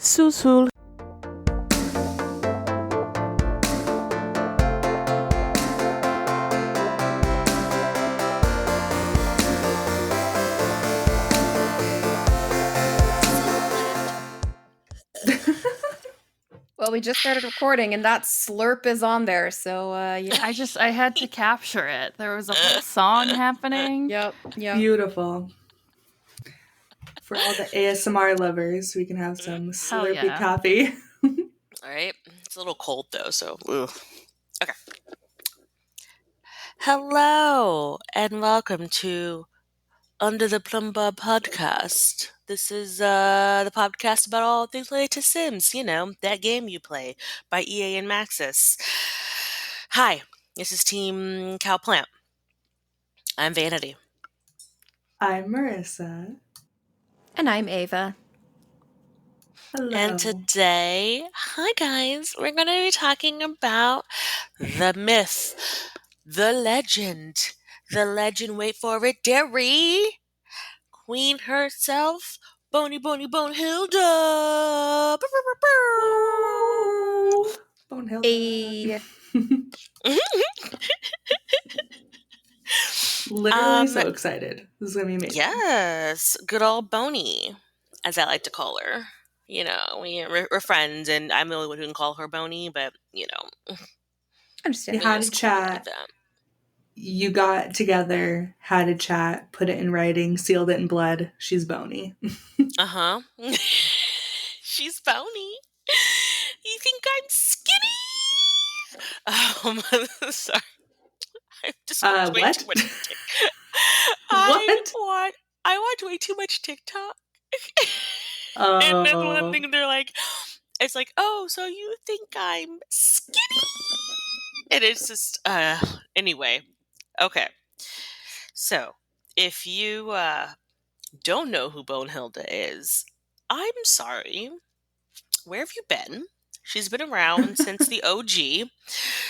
Susul. Well, we just started recording, and that slurp is on there, so, yeah. I had to capture it. There was a whole song happening. Yep. Beautiful. For all the ASMR lovers, we can have some Hell slurpy yeah. coffee. All right. It's a little cold though, so okay. Hello and welcome to Under the Plum Bob podcast. This is the podcast about all things related to Sims. You know, that game you play by EA and Maxis. Hi, this is Team Cowplant. I'm Vanity. I'm Marissa. And I'm Ava. Hello. And today, hi guys, we're going to be talking about the myth, the legend, wait for it, Derry, Queen herself, Bonehilda. Bonehilda. Hey. Literally so excited. This is going to be amazing. Yes, good old Boney, as I like to call her. You know, we're friends, and I'm the only one who can call her Boney, but, you know. Understand. You had a chat. You got together, had a chat, put it in writing, sealed it in blood. She's Boney. Uh-huh. She's Boney. You think I'm skinny? Sorry. I just watched way what? too much What? I watch way too much TikTok. Oh. And then one thing they're like, it's like, oh, so you think I'm skinny? And it's just, anyway. Okay. So, if you don't know who Bonehilda is, I'm sorry. Where have you been? She's been around since the OG,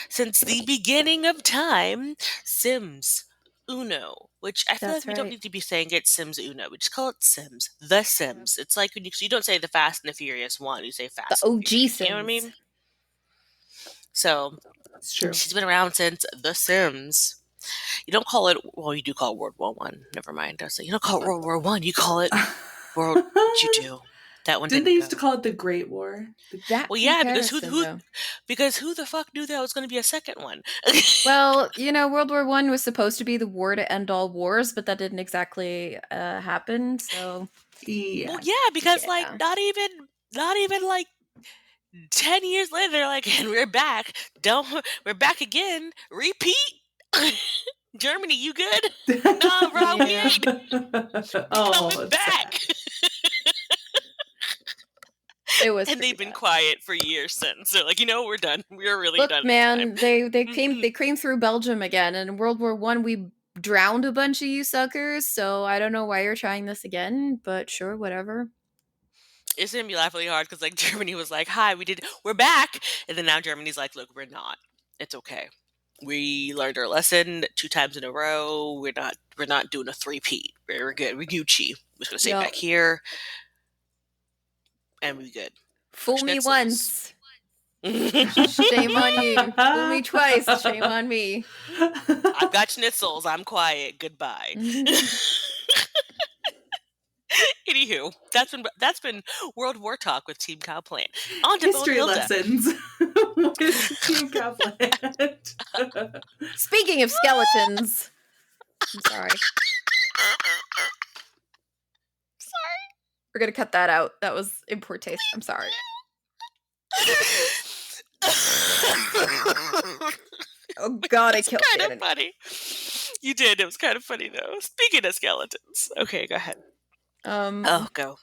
since the beginning of time. Sims Uno, which I feel That's like we don't right. need to be saying it's Sims Uno. We just call it Sims. The Sims. It's like when you don't say the Fast and the Furious one, you say Fast. The and OG Furious, Sims. You know what I mean? So, It's true. she's been around since The Sims. You don't call it, well, you do call it World War One. Never mind. I was like, you don't call it World War One. You call it World. You do. That one Didn't didn't they used go. to call it the Great War? That Well, yeah, because comparison, who the fuck knew there was going to be a second one? Well, you know, World War I was supposed to be the war to end all wars, but that didn't exactly happen. So Yeah. Well, yeah, because like not even like 10 years later, they're like, and we're back. We're back again. Repeat. Germany, you good? No, bro, we ain't. Coming back. It was, and they've been quiet for years since. They're like, we're done. We're really Look, done. man, they came through Belgium again, and in World War I we drowned a bunch of you suckers. So I don't know why you're trying this again, but sure, whatever. It's gonna be laugh really hard because like Germany was like, "Hi, we're back," and then now Germany's like, "Look, we're not. It's okay. We learned our lesson 2 times in a row. We're not doing a 3-peat. We're good. We're Gucci. We're just gonna stay back here, and we good." Fool me once, shame on you. Fool me twice, shame on me. I've got schnitzels. I'm quiet. Goodbye. Anywho, that's been World War talk with Team Cowplant. On to History Bonehilda. lessons with Team Cowplant. Speaking of skeletons, I'm sorry. We're gonna cut that out. That was in poor taste. I'm sorry. Oh God, I killed kind of funny. You did. It was kind of funny though. Speaking of skeletons, okay, go ahead. Go.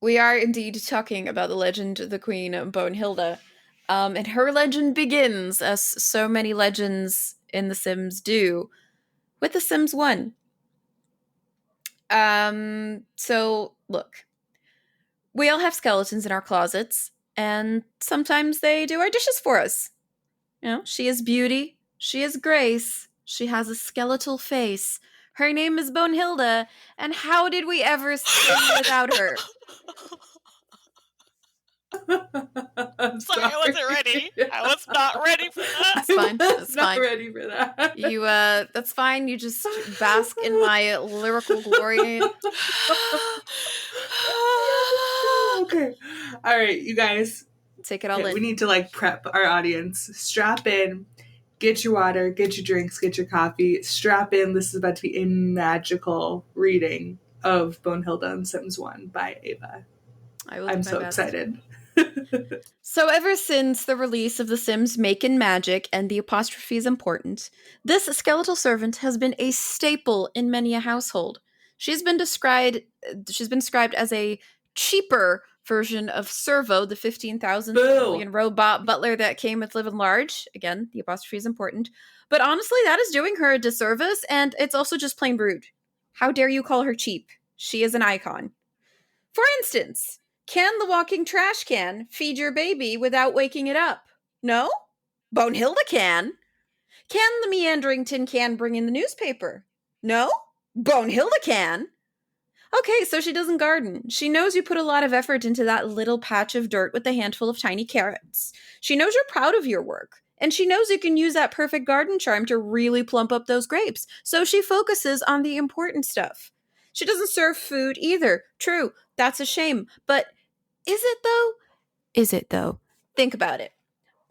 We are indeed talking about the legend of the Queen Bonehilda, and her legend begins, as so many legends in The Sims do, with The Sims 1. So look, we all have skeletons in our closets, and sometimes they do our dishes for us. You know, she is beauty, she is grace, she has a skeletal face. Her name is Bonehilda, and how did we ever sing without her? I'm Sorry, I wasn't ready. I was not ready for that. That's fine. I was That's not fine. ready for that. You that's fine. You just bask in my lyrical glory. Okay. All right, you guys. Take it all We in. need to like prep our audience. Strap in. Get your water, get your drinks, get your coffee. Strap in. This is about to be a magical reading of Bonehilda and Sims 1 by Ava. I will do I'm my so best. excited. So ever since the release of The Sims Makin' Magic, and the apostrophe is important, this skeletal servant has been a staple in many a household. She's been described as a cheaper version of Servo, the 15,000 Boo. million robot butler that came with Live and Large. Again, the apostrophe is important. But honestly, that is doing her a disservice, and it's also just plain rude. How dare you call her cheap? She is an icon. For instance, can the walking trash can feed your baby without waking it up? No? Bonehilda can. Can the meandering tin can bring in the newspaper? No? Bonehilda can. Okay, so she doesn't garden. She knows you put a lot of effort into that little patch of dirt with a handful of tiny carrots. She knows you're proud of your work. And she knows you can use that perfect garden charm to really plump up those grapes. So she focuses on the important stuff. She doesn't serve food either. True, that's a shame. But is it though? Is it though? Think about it.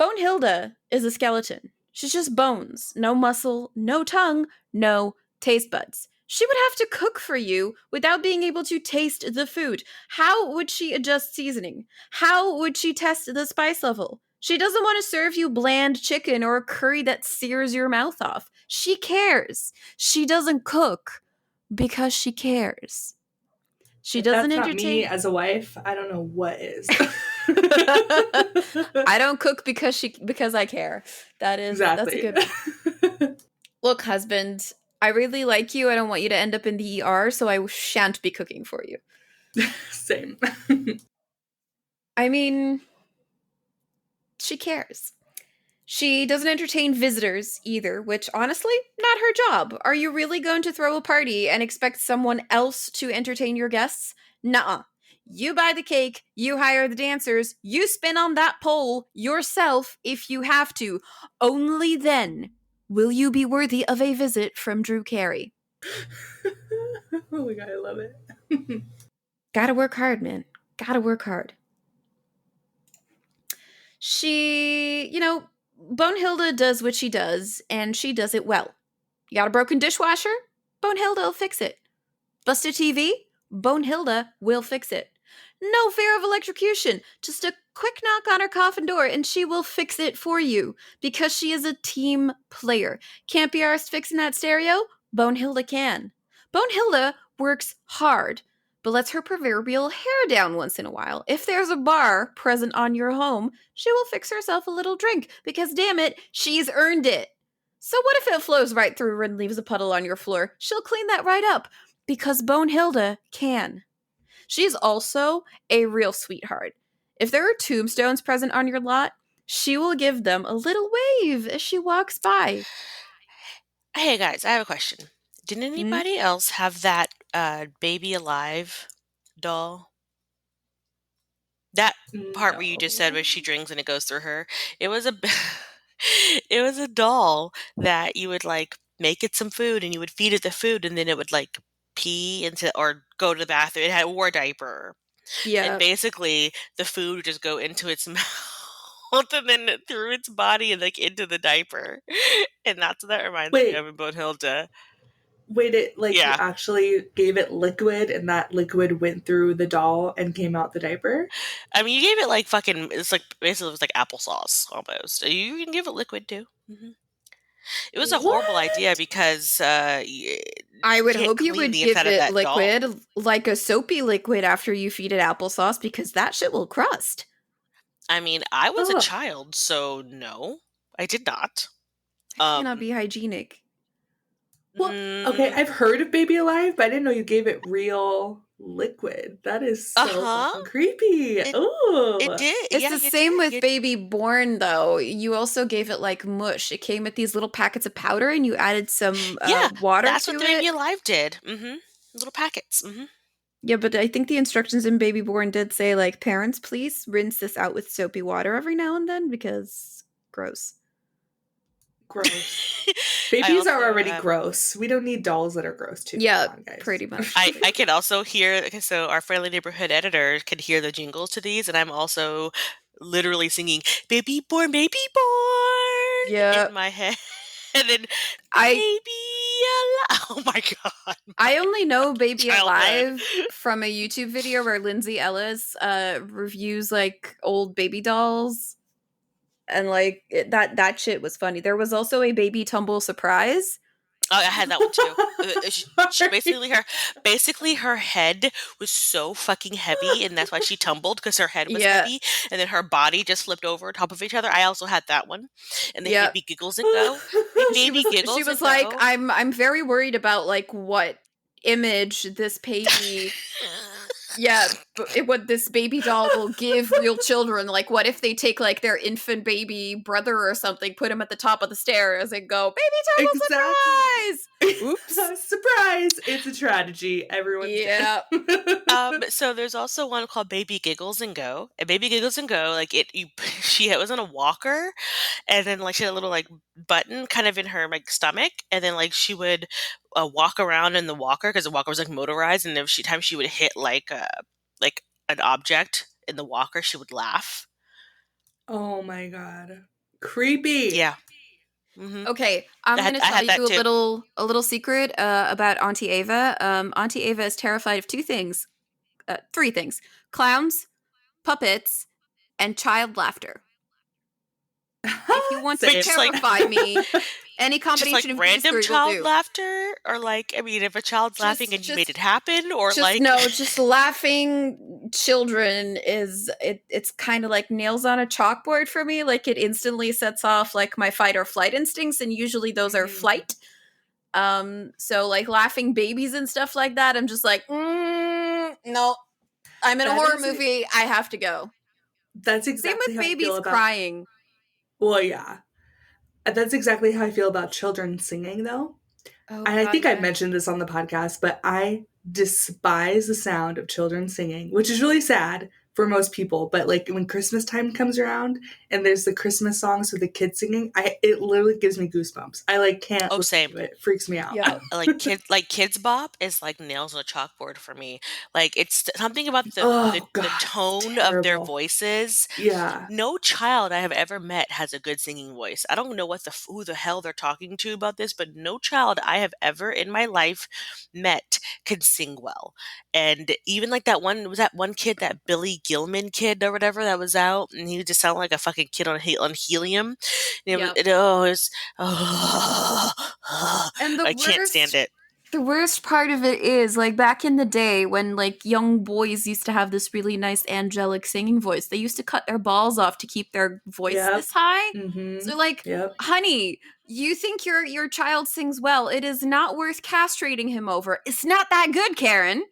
Bonehilda is a skeleton. She's just bones. No muscle, no tongue, no taste buds. She would have to cook for you without being able to taste the food. How would she adjust seasoning? How would she test the spice level? She doesn't want to serve you bland chicken or a curry that sears your mouth off. She cares. She doesn't cook because she cares. She If doesn't that's not entertain. me as a wife, I don't know what is. I don't cook because I care. That's a good one. Look, husband, I really like you. I don't want you to end up in the ER, so I shan't be cooking for you. Same. I mean, she cares. She doesn't entertain visitors either, which honestly, not her job. Are you really going to throw a party and expect someone else to entertain your guests? Nuh-uh. You buy the cake, you hire the dancers, you spin on that pole yourself if you have to. Only then will you be worthy of a visit from Drew Carey. Oh my god, I love it. Gotta work hard, man. Gotta work hard. She, Bonehilda does what she does, and she does it well. You got a broken dishwasher? Bonehilda will fix it. Busted TV? Bonehilda will fix it. No fear of electrocution. Just a quick knock on her coffin door and she will fix it for you because she is a team player. Can't be arsed fixing that stereo? Bonehilda can. Bonehilda works hard, but lets her proverbial hair down once in a while. If there's a bar present on your home, she will fix herself a little drink because, damn it, she's earned it. So what if it flows right through and leaves a puddle on your floor? She'll clean that right up because Bonehilda can. She's also a real sweetheart. If there are tombstones present on your lot, she will give them a little wave as she walks by. Hey guys, I have a question. Did anybody else have that Baby Alive doll? That part where you just said where she drinks and it goes through her. It was a it was a doll that you would like make it some food and you would feed it the food and then it would like pee into or go to the bathroom. It had wore a diaper. Yeah. And basically the food would just go into its mouth and then through its body and like into the diaper. And that's what that reminds me of in Bonehilda. Wait, it you actually gave it liquid and that liquid went through the doll and came out the diaper? I mean, you gave it like fucking, it's like, basically it was like applesauce almost. You can give it liquid too. Mm-hmm. It was a horrible idea because I would hope you would give it liquid, doll. Like a soapy liquid after you feed it applesauce because that shit will crust. I mean, I was a child, so no, I did not. That cannot be hygienic. Well, okay, I've heard of Baby Alive, but I didn't know you gave it real liquid. That is so fucking creepy. Ooh. It did. It's the same with Baby Born, though. You also gave it like mush. It came with these little packets of powder, and you added some water to it. That's what the Baby Alive did. Mm-hmm. Little packets. Mm-hmm. Yeah, but I think the instructions in Baby Born did say, like, parents, please rinse this out with soapy water every now and then because gross. Gross. I Babies also are already gross. We don't need dolls that are gross too. Yeah, Come on, guys. pretty much. I can also hear, so our friendly neighborhood editor can hear the jingles to these, and I'm also literally singing baby born Yeah. in my head. And then I baby alive. Oh my god. I only know Baby childhood. Alive from a YouTube video where Lindsay Ellis reviews like old baby dolls. And like that shit was funny. There was also a Baby Tumble surprise. Oh, I had that one too. She Sorry. basically her head was so fucking heavy, and that's why she tumbled, because her head was Yeah. heavy, and then her body just flipped over on top of each other. I also had that one, and the Yeah. baby giggles and go. Baby giggles She was and like, go. I'm very worried about like what image this baby what this baby doll will give real children. Like, what if they take like their infant baby brother or something, put him at the top of the stairs, and go, "Baby Tumble surprise!" Oops. Surprise! It's a tragedy. Everyone's Yeah. dead. So there's also one called Baby Giggles and Go. And Baby Giggles and Go, like she was on a walker, and then like she had a little like button kind of in her like stomach, and then like she would walk around in the walker, because the walker was like motorized, and every time she would hit like an object in the walker, she would laugh. Oh my god. Creepy. Yeah. Mm-hmm. Okay, I'm I gonna had tell that you too. a little secret about Auntie Ava. Auntie Ava is terrified of three things: clowns, puppets, and child laughter. If you want to Same. Just like terrify me, any just like combination of these random three will child do. laughter, or like, I mean, if a child's laughing and you made it happen, or like Just laughing children it's kind of like nails on a chalkboard for me. Like, it instantly sets off like my fight or flight instincts, and usually those are flight. So like laughing babies and stuff like that, I'm just like, no, I'm in a That horror is movie, I have to go. That's Same exactly with how I feel babies about. crying. Well, yeah. That's exactly how I feel about children singing, though. Oh And I god, think I yeah. mentioned this on the podcast, but I despise the sound of children singing, which is really sad for most people. But like when Christmas time comes around and there's the Christmas songs with the kids singing, it literally gives me goosebumps. I like can't oh, listen same. to it. It freaks me out. Yeah. Like Kids Bop is like nails on a chalkboard for me. Like, it's something about Oh the god, it's tone of their terrible. voices. Yeah. No child I have ever met has a good singing voice. I don't know who the hell they're talking to about this, but no child I have ever in my life met can sing well. And even like that one kid, that Billy Gilman kid or whatever that was out, and he just sounded like a fucking kid on helium. Yep. And I can't stand it. the worst part of it is, like, back in the day when like young boys used to have this really nice angelic singing voice, they used to cut their balls off to keep their voice Yep. this high. Mm-hmm. So like, Yep. honey, you think your child sings well, it is not worth castrating him over. It's not that good, Karen.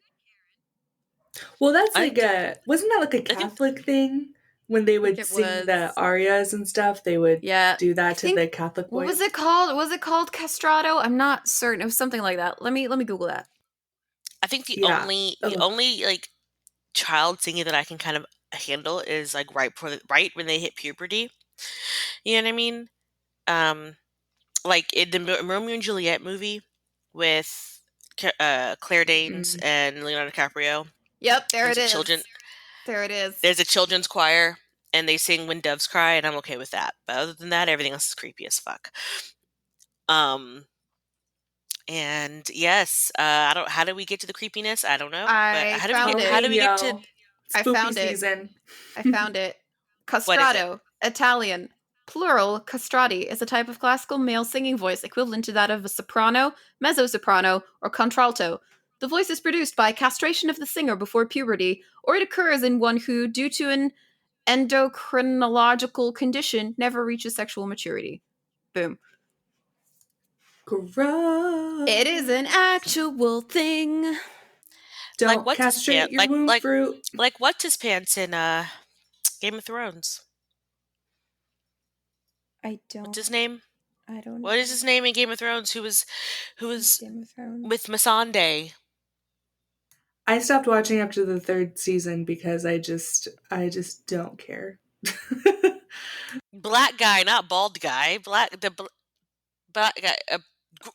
Well, that's I like wasn't that like a I think Catholic thing? When they would it sing the was. arias and stuff, they would Yeah. do I that to think, the Catholic what boys. was it called? Was it called castrato? I'm not certain. It was something like that. Let me Google that. I think the Yeah. only like child singing that I can kind of handle is like right when they hit puberty. You know what I mean? Um, like in the Romeo and Juliet movie with Claire Danes Mm. and Leonardo DiCaprio. Yep, there it There's a is. There it is. there's a children's choir, and they sing "When Doves Cry," and I'm okay with that. But other than that, everything else is creepy as fuck. And yes, I don't. How do we get to the creepiness? I don't know. But I found How it. do we get to I Spooky found it. season. I found it. what is it? Castrato, Italian. Plural, castrati, is a type of classical male singing voice equivalent to that of a soprano, mezzo-soprano, or contralto. The voice is produced by castration of the singer before puberty, or it occurs in one who, due to an endocrinological condition, never reaches sexual maturity. Boom. Gross. It is an actual thing. Don't what's his castrate pants? your womb fruit. Like what's his pants in Game of Thrones? I don't. What's his name? I don't. What is his name in Game of Thrones? Who was Game of Thrones. with Missandei? I stopped watching after the 3rd season because I just don't care. Black guy, not bald guy. Black guy.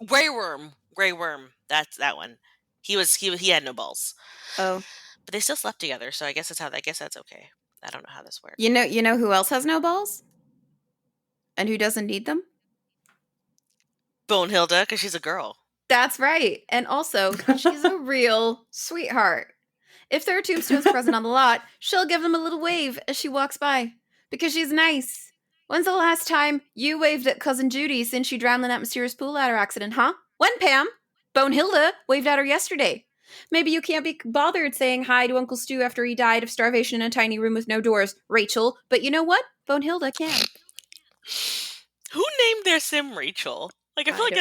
Grey worm. Grey worm. That's that one. He had no balls, Oh, but they still slept together. So I guess that's okay. I don't know how this works. you know who else has no balls? And who doesn't need them? Bonehilda, because she's a girl. That's right. And also, she's a real sweetheart. If there are tombstones present on the lot, she'll give them a little wave as she walks by. Because she's nice. When's the last time you waved at Cousin Judy since she drowned in that mysterious pool ladder accident, huh? When, Pam? Bonehilda waved at her yesterday. Maybe you can't be bothered saying hi to Uncle Stu after he died of starvation in a tiny room with no doors, Rachel. But you know what? Bonehilda can. Who named their sim Rachel? Like, I feel like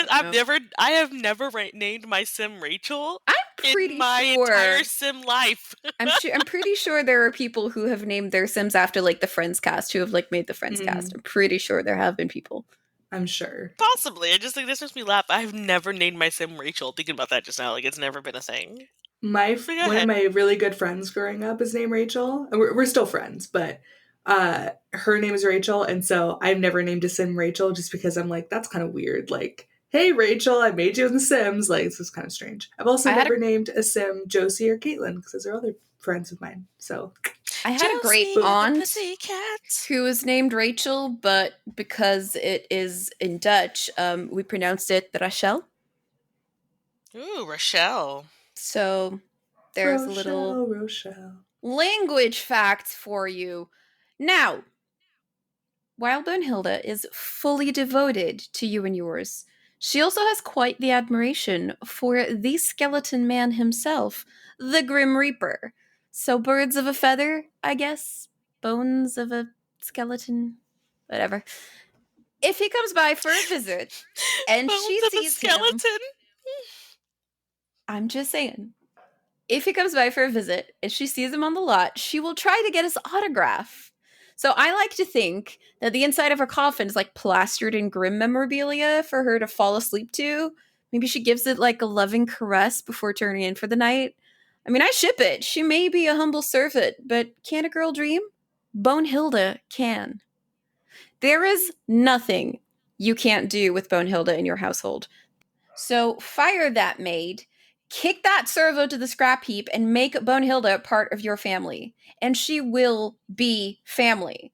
I have never named my sim Rachel I'm pretty in my sure. entire sim life. I'm pretty sure there are people who have named their Sims after like the Friends cast, who have like made the Friends cast. I'm pretty sure there have been people. I'm sure. Possibly. I just think this makes me laugh. I've never named my sim Rachel. Thinking about that just now, like it's never been a thing. One of my really good friends growing up is named Rachel. We're still friends, but her name is Rachel, and so I've never named a sim Rachel just because I'm like, that's kind of weird. Like, hey Rachel, I made you in The Sims. Like, this is kind of strange. I've also never named a sim Josie or Caitlin because those are other friends of mine. So I had a great aunt who was named Rachel, but because it is in Dutch, we pronounced it Rachel. Ooh, Rochelle. So there's a little language fact for you. Now, while Bonehilda is fully devoted to you and yours, she also has quite the admiration for the skeleton man himself, the Grim Reaper. So birds of a feather, I guess. Bones of a skeleton. Whatever. If he comes by for a visit and she sees him, I'm just saying. If he comes by for a visit and she sees him on the lot, she will try to get his autograph. So I like to think that the inside of her coffin is like plastered in Grim memorabilia for her to fall asleep to. Maybe she gives it like a loving caress before turning in for the night. I mean, I ship it. She may be a humble servant, but can a girl dream? Bonehilda can. There is nothing you can't do with Bonehilda in your household. So fire that maid, kick that servo to the scrap heap, and make Bonehilda part of your family. And she will be family.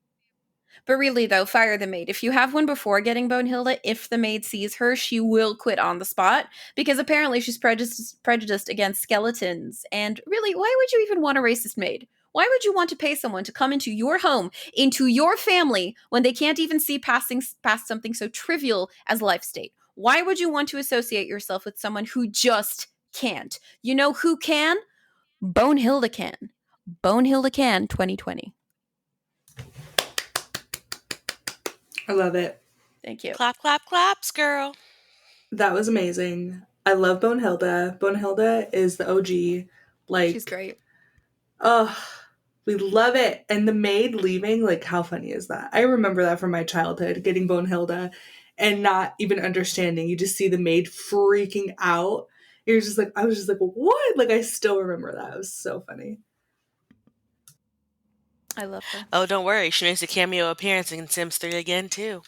But really, though, fire the maid. If you have one before getting Bonehilda, if the maid sees her, she will quit on the spot because apparently she's prejudiced against skeletons. And really, why would you even want a racist maid? Why would you want to pay someone to come into your home, into your family, when they can't even see past something so trivial as life state? Why would you want to associate yourself with someone who just can't? You know who can? Bonehilda can. Bonehilda can 2020. I love it. Thank you. Clap, clap, claps, girl. That was amazing. I love Bonehilda. Bonehilda is the OG. Like, she's great. Oh, we love it. And the maid leaving, like, how funny is that? I remember that from my childhood, getting Bonehilda and not even understanding. You just see the maid freaking out. You're just like, I was just like, what? Like, I still remember that. It was so funny. I love her. Oh, don't worry. She makes a cameo appearance in Sims 3 again, too.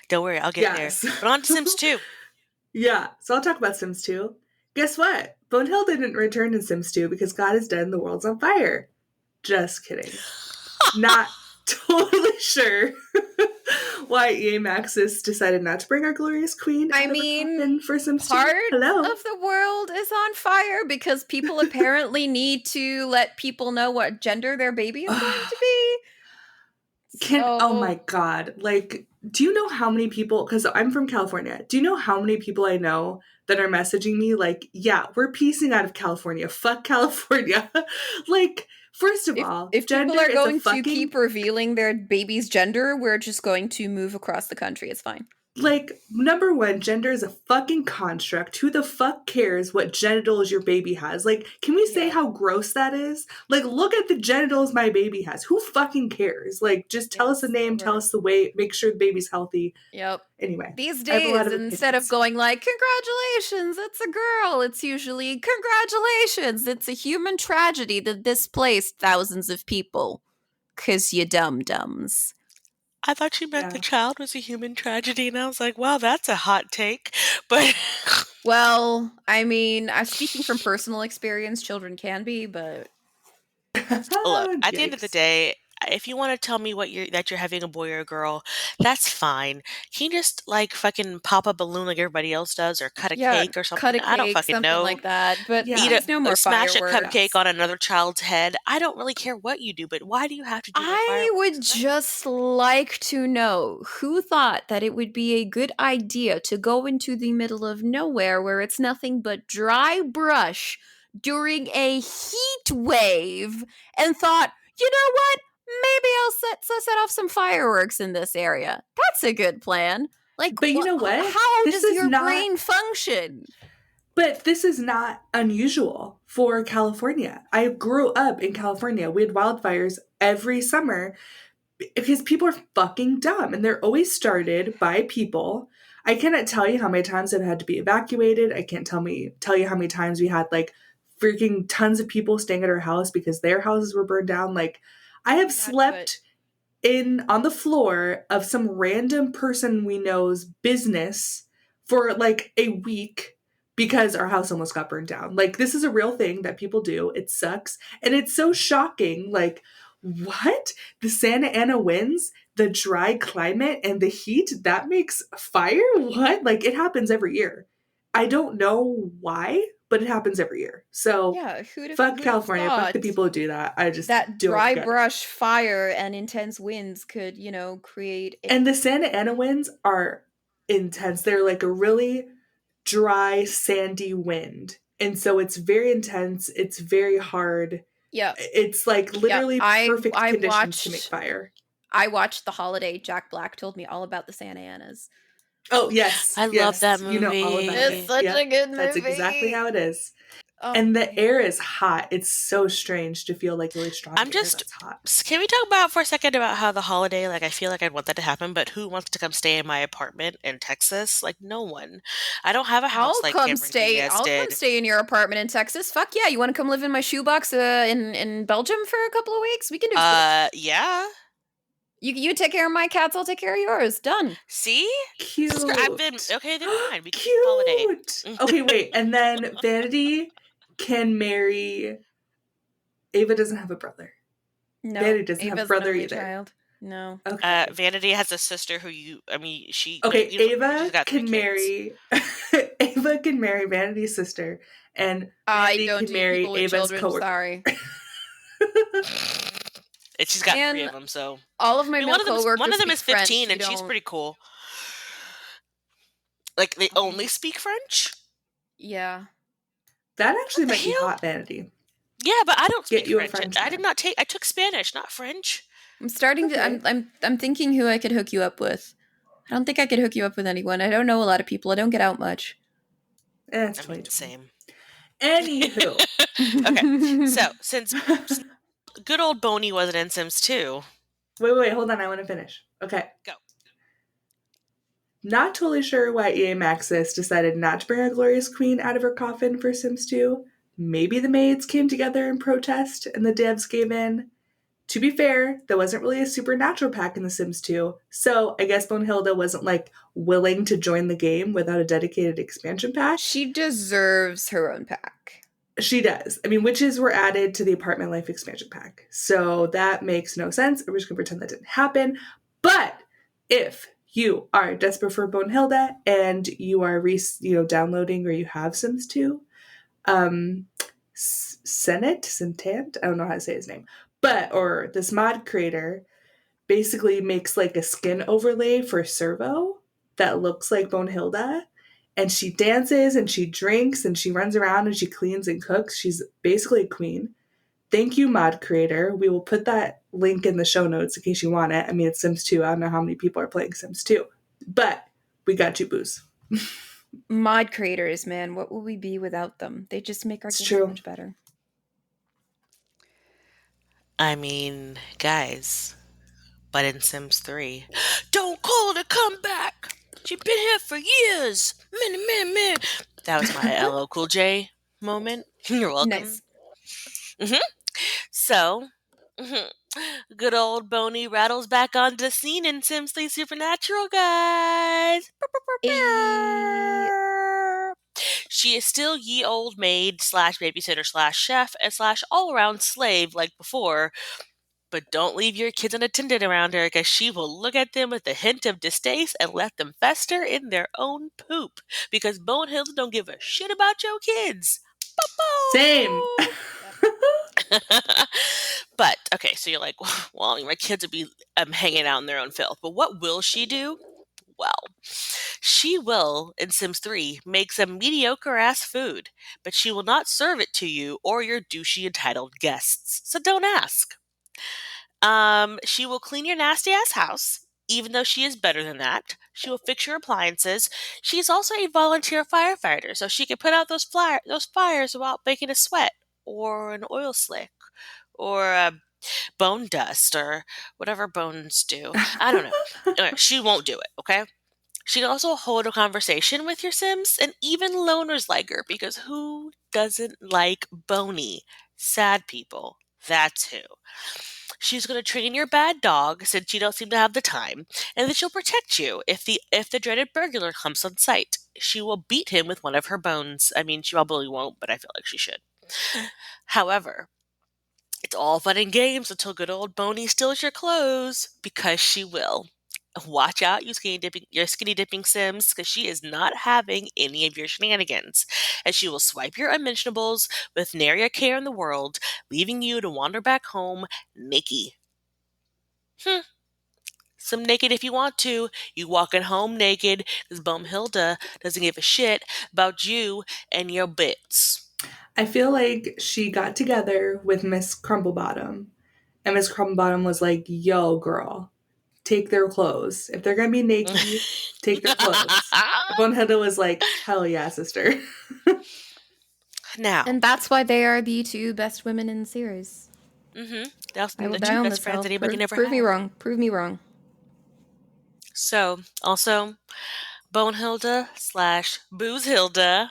Don't worry. I'll get there. But on to Sims 2. Yeah. So I'll talk about Sims 2. Guess what? Bonehilda didn't return in Sims 2 because God is dead and the world's on fire. Just kidding. Not totally sure why EA Maxis decided not to bring our glorious queen for Sims 2. Part of the world is on fire because people apparently need to let people know what gender their baby is going to be. Oh my God. Like, do you know how many people, because I'm from California, do you know how many people I know that are messaging me like, yeah, we're piecing out of California. Fuck California. Like, first of all, if people are going to keep revealing their baby's gender, we're just going to move across the country. It's fine. Like, number one, gender is a fucking construct. Who the fuck cares what genitals your baby has? Like, can we say Yeah. how gross that is? Like, look at the genitals my baby has. Who fucking cares? Like, just tell us the It's name, the tell us the weight, make sure the baby's healthy. Yep. Anyway, These I have a lot days, of instead of opinions. going like, congratulations, it's a girl, it's usually, congratulations, it's a human tragedy that displaced thousands of people. 'Cause you dum-dums. I thought you meant Yeah. the child was a human tragedy, and I was like, wow, that's a hot take. But Well, I mean, I'm speaking from personal experience, children can be, but look, at the end of the Yikes. day, if you want to tell me that you're having a boy or a girl, that's fine. Can you just like fucking pop a balloon like everybody else does, or cut a yeah, cake or cut something? a I don't cake, fucking something know. like that. But Yeah. Eat please no more smash a fireworks. cupcake on another child's head. I don't really care what you do, but why do you have to do the I would fireworks? just like to know who thought that it would be a good idea to go into the middle of nowhere where it's nothing but dry brush during a heat wave and thought, you know what? Maybe I'll set off some fireworks in this area. That's a good plan. Like, But you know what? how This does is your not- brain function? But this is not unusual for California. I grew up in California. We had wildfires every summer because people are fucking dumb and they're always started by people. I cannot tell you how many times I've had to be evacuated. I can't tell you how many times we had like freaking tons of people staying at our house because their houses were burned down. Like, I have slept on the floor of some random person we know's business for like a week because our house almost got burned down. Like, this is a real thing that people do. It sucks. And it's so shocking. Like, what? The Santa Ana winds, the dry climate, and the heat, that makes fire? What? Like, it happens every year. I don't know why, but it happens every year. So, Yeah, fuck California. Fuck the people who do that. I just that don't dry get it. brush fire and intense winds could, create And the Santa Ana winds are intense. They're like a really dry, sandy wind. And so it's very intense. It's very hard. yeah. It's like literally perfect I conditions to make watched fire. I watched The Holiday. Jack Black told me all about the Santa Anas. Oh, yes. I love yes. that You know all about movie. it. It's such Yep, a good movie. that's exactly how it is. Oh, And the man. air is hot. It's so strange to feel like really strong I'm air just- that's hot. Can we talk about for a second about how the holiday, like, I feel like I'd want that to happen, but who wants to come stay in my apartment in Texas? Like, no one. I don't have a house I'll like come Cameron stay. Diaz I'll did. come stay in your apartment in Texas. Fuck yeah! You want to come live in my shoebox in Belgium for a couple of weeks? We can do it. Yeah. You take care of my cats. I'll take care of yours. Done. See? Cute. I've been okay. Then fine. We can do holiday. Cute. Okay, wait. And then Vanity can marry. Ava doesn't have a brother. No, Vanity doesn't have a Ava's brother an only either. child. No. Okay. Vanity has a sister who she. Okay, she's Ava got 3 can kids. marry. Ava can marry Vanity's sister, and I Vanity don't can do marry people with Ava's children. coworker. Sorry. And she's got 3 And of them. So all of my male one of coworkers them is speak 15, French. and she's don't- pretty cool. Like they only speak French. Yeah. That actually What the might be hell? hot, Vanity. Yeah, but I don't Get speak you a French. French I man. did not take. I took Spanish, not French. I'm starting to. Okay. I'm thinking who I could hook you up with. I don't think I could hook you up with anyone. I don't know a lot of people. I don't get out much. It's I mean, 2020. same. Anywho, Okay, so since good old Boney wasn't in Sims 2, wait, hold on. I want to finish. Okay. Go. Not totally sure why EA Maxis decided not to bring a glorious queen out of her coffin for Sims 2. Maybe the maids came together in protest and the devs gave in. To be fair, there wasn't really a supernatural pack in The Sims 2, so I guess Bonehilda wasn't like willing to join the game without a dedicated expansion pack. She deserves her own pack. She does. I mean, witches were added to the Apartment Life expansion pack, so that makes no sense. We're just gonna pretend that didn't happen. But if you are desperate for Bonehilda and you are downloading or you have Sims 2, Sentant, I don't know how to say his name, or this mod creator basically makes like a skin overlay for Servo that looks like Bonehilda, and she dances and she drinks and she runs around and she cleans and cooks. She's basically a queen. Thank you, mod creator. We will put that link in the show notes in case you want it. I mean, it's Sims 2. I don't know how many people are playing Sims 2, but We got you, Booze. Mod creators, man, what would we be without them? They just make our It's games so true. much better. I mean, guys, but in Sims 3, don't call her to come back. She's been here for years. Man. That was my LL Cool J moment. You're welcome. Nice. So, good old Boney rattles back onto the scene in Sims 3 Supernatural, guys. She is still ye old maid slash babysitter slash chef and slash all around slave like before, but don't leave your kids unattended around her because she will look at them with a hint of distaste and let them fester in their own poop because Bonehilda don't give a shit about your kids. Same. But, okay, so you're like, well, my kids would be hanging out in their own filth. But what will she do? Well, she will, in Sims 3, make some mediocre-ass food, but she will not serve it to you or your douchey entitled guests. So don't ask. She will clean your nasty-ass house, even though she is better than that. She will fix your appliances. She's also a volunteer firefighter, so she can put out those fires without making a sweat, or an oil slick, or bone dust, or whatever bones do. I don't know. She won't do it, okay? She can also hold a conversation with your Sims, and even loners like her, because who doesn't like bony, sad people? That's who. She's going to train your bad dog, since you don't seem to have the time, and then she'll protect you if the dreaded burglar comes on sight. She will beat him with one of her bones. I mean, she probably won't, but I feel like she should. However, it's all fun and games until good old Boney steals your clothes, because she will. Watch out, you skinny dipping Sims, because she is not having any of your shenanigans, and she will swipe your unmentionables with nary a care in the world, leaving you to wander back home naked. Some naked if you want to. You walking home naked because Bonehilda doesn't give a shit about you and your bits. I feel like she got together with Miss Crumplebottom, and Miss Crumplebottom was like, yo, girl, take their clothes. If they're going to be naked, take their clothes. Bonehilda was like, hell yeah, sister. Now, And that's why they are the two best women in the series. that's I will the die two on best this friends hill. anybody can ever Prove have. me wrong. Prove me wrong. So, also, Bonehilda slash Boozehilda,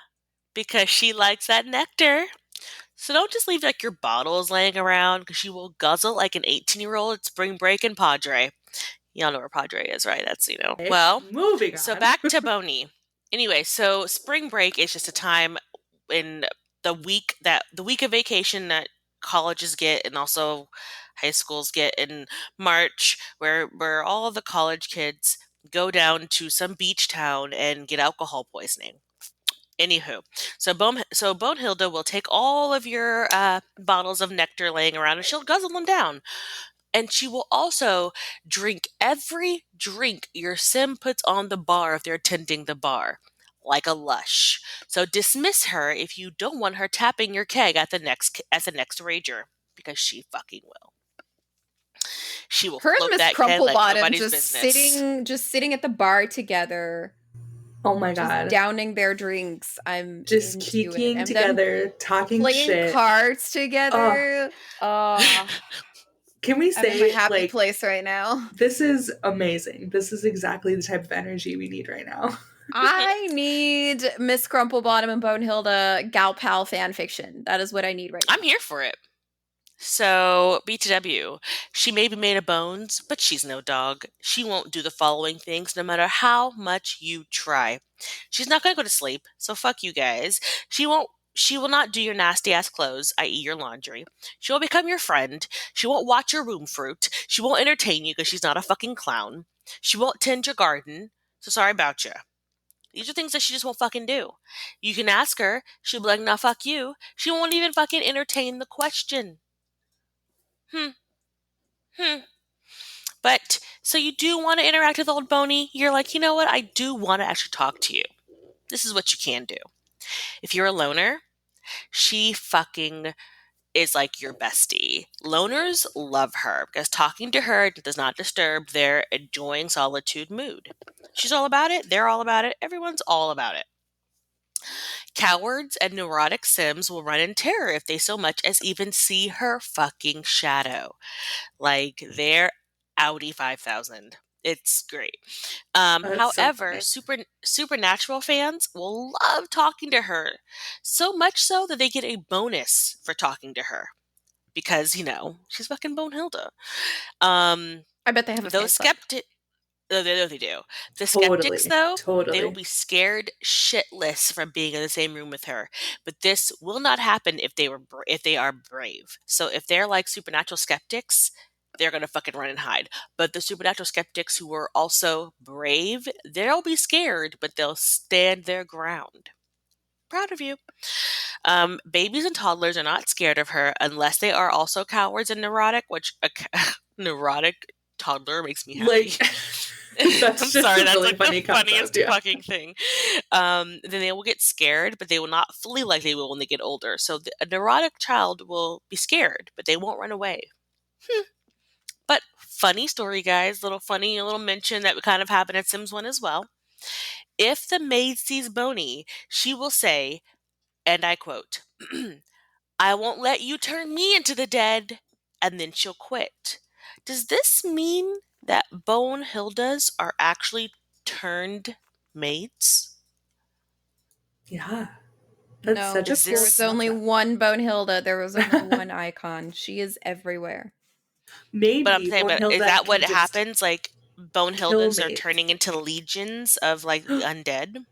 because she likes that nectar. So don't just leave like your bottles laying around, because she will guzzle like an 18-year-old at spring break in Padre. Y'all know where Padre is, right? That's, Well, Moving on. so back to Boney. Anyway, so spring break is just a time in the week of vacation that colleges get, and also high schools get in March, where all of the college kids go down to some beach town and get alcohol poisoning. Anywho, so Bonehilda will take all of your bottles of nectar laying around, and she'll guzzle them down. And she will also drink every drink your sim puts on the bar if they're attending the bar, like a lush. So dismiss her if you don't want her tapping your keg at the next rager, because she fucking will. She will Her and float Miss that keg like Crumplebottom nobody's just business. sitting at the bar together, Oh my just god. downing their drinks. I'm Just into kikiing it. And together, talking playing shit. cards together. Can we I'm in my say, happy like, place right now. this is amazing. This is exactly the type of energy we need right now. I need Miss Crumplebottom and Bonehilda gal pal fan fiction. That is what I need right now. I'm here for it. So, BTW, she may be made of bones, but she's no dog. She won't do the following things no matter how much you try. She's not going to go to sleep, so fuck you guys. She will not do your nasty ass clothes, i.e., your laundry. She will become your friend. She won't watch your room fruit. She won't entertain you because she's not a fucking clown. She won't tend your garden. So sorry about you. These are things that she just won't fucking do. You can ask her. She'll be like, nah, fuck you. She won't even fucking entertain the question. But, so you do want to interact with old Boney? You're like, you know what? I do want to actually talk to you. This is what you can do. If you're a loner, she fucking is like your bestie. Loners love her because talking to her does not disturb their enjoying solitude mood. She's all about it. They're all about it. Everyone's all about it. Cowards and neurotic Sims will run in terror if they so much as even see her fucking shadow. Like their Audi 5000. It's great. That's so However, funny. supernatural fans will love talking to her. So much so that they get a bonus for talking to her. Because, she's fucking Bonehilda. I bet they have a fan Those club. they do. The skeptics, Totally. though, they will Totally. be scared shitless from being in the same room with her. But this will not happen if they are brave. So if they're like supernatural skeptics, they're gonna fucking run and hide. But the supernatural skeptics who are also brave, they'll be scared, but they'll stand their ground. Proud of you. Babies and toddlers are not scared of her unless they are also cowards and neurotic, which neurotic toddler makes me happy. Like, that's I'm just sorry, a that's really like the funny concept, funniest yeah. fucking thing. Then they will get scared, but they will not flee like they will when they get older. So a neurotic child will be scared, but they won't run away. But funny story, guys. Little mention that would kind of happen at Sims 1 as well. If the maid sees Boney, she will say, and I quote, I won't let you turn me into the dead. And then she'll quit. Does this mean that Bonehildas are actually turned maids? Yeah. That's No, such a Is there cool was this only concept. one Bonehilda. There was only one icon. She is everywhere. But I'm Maybe saying, but is Bonehilda that what can just happens? Like kill Bonehildas are mates. turning into legions of like the undead?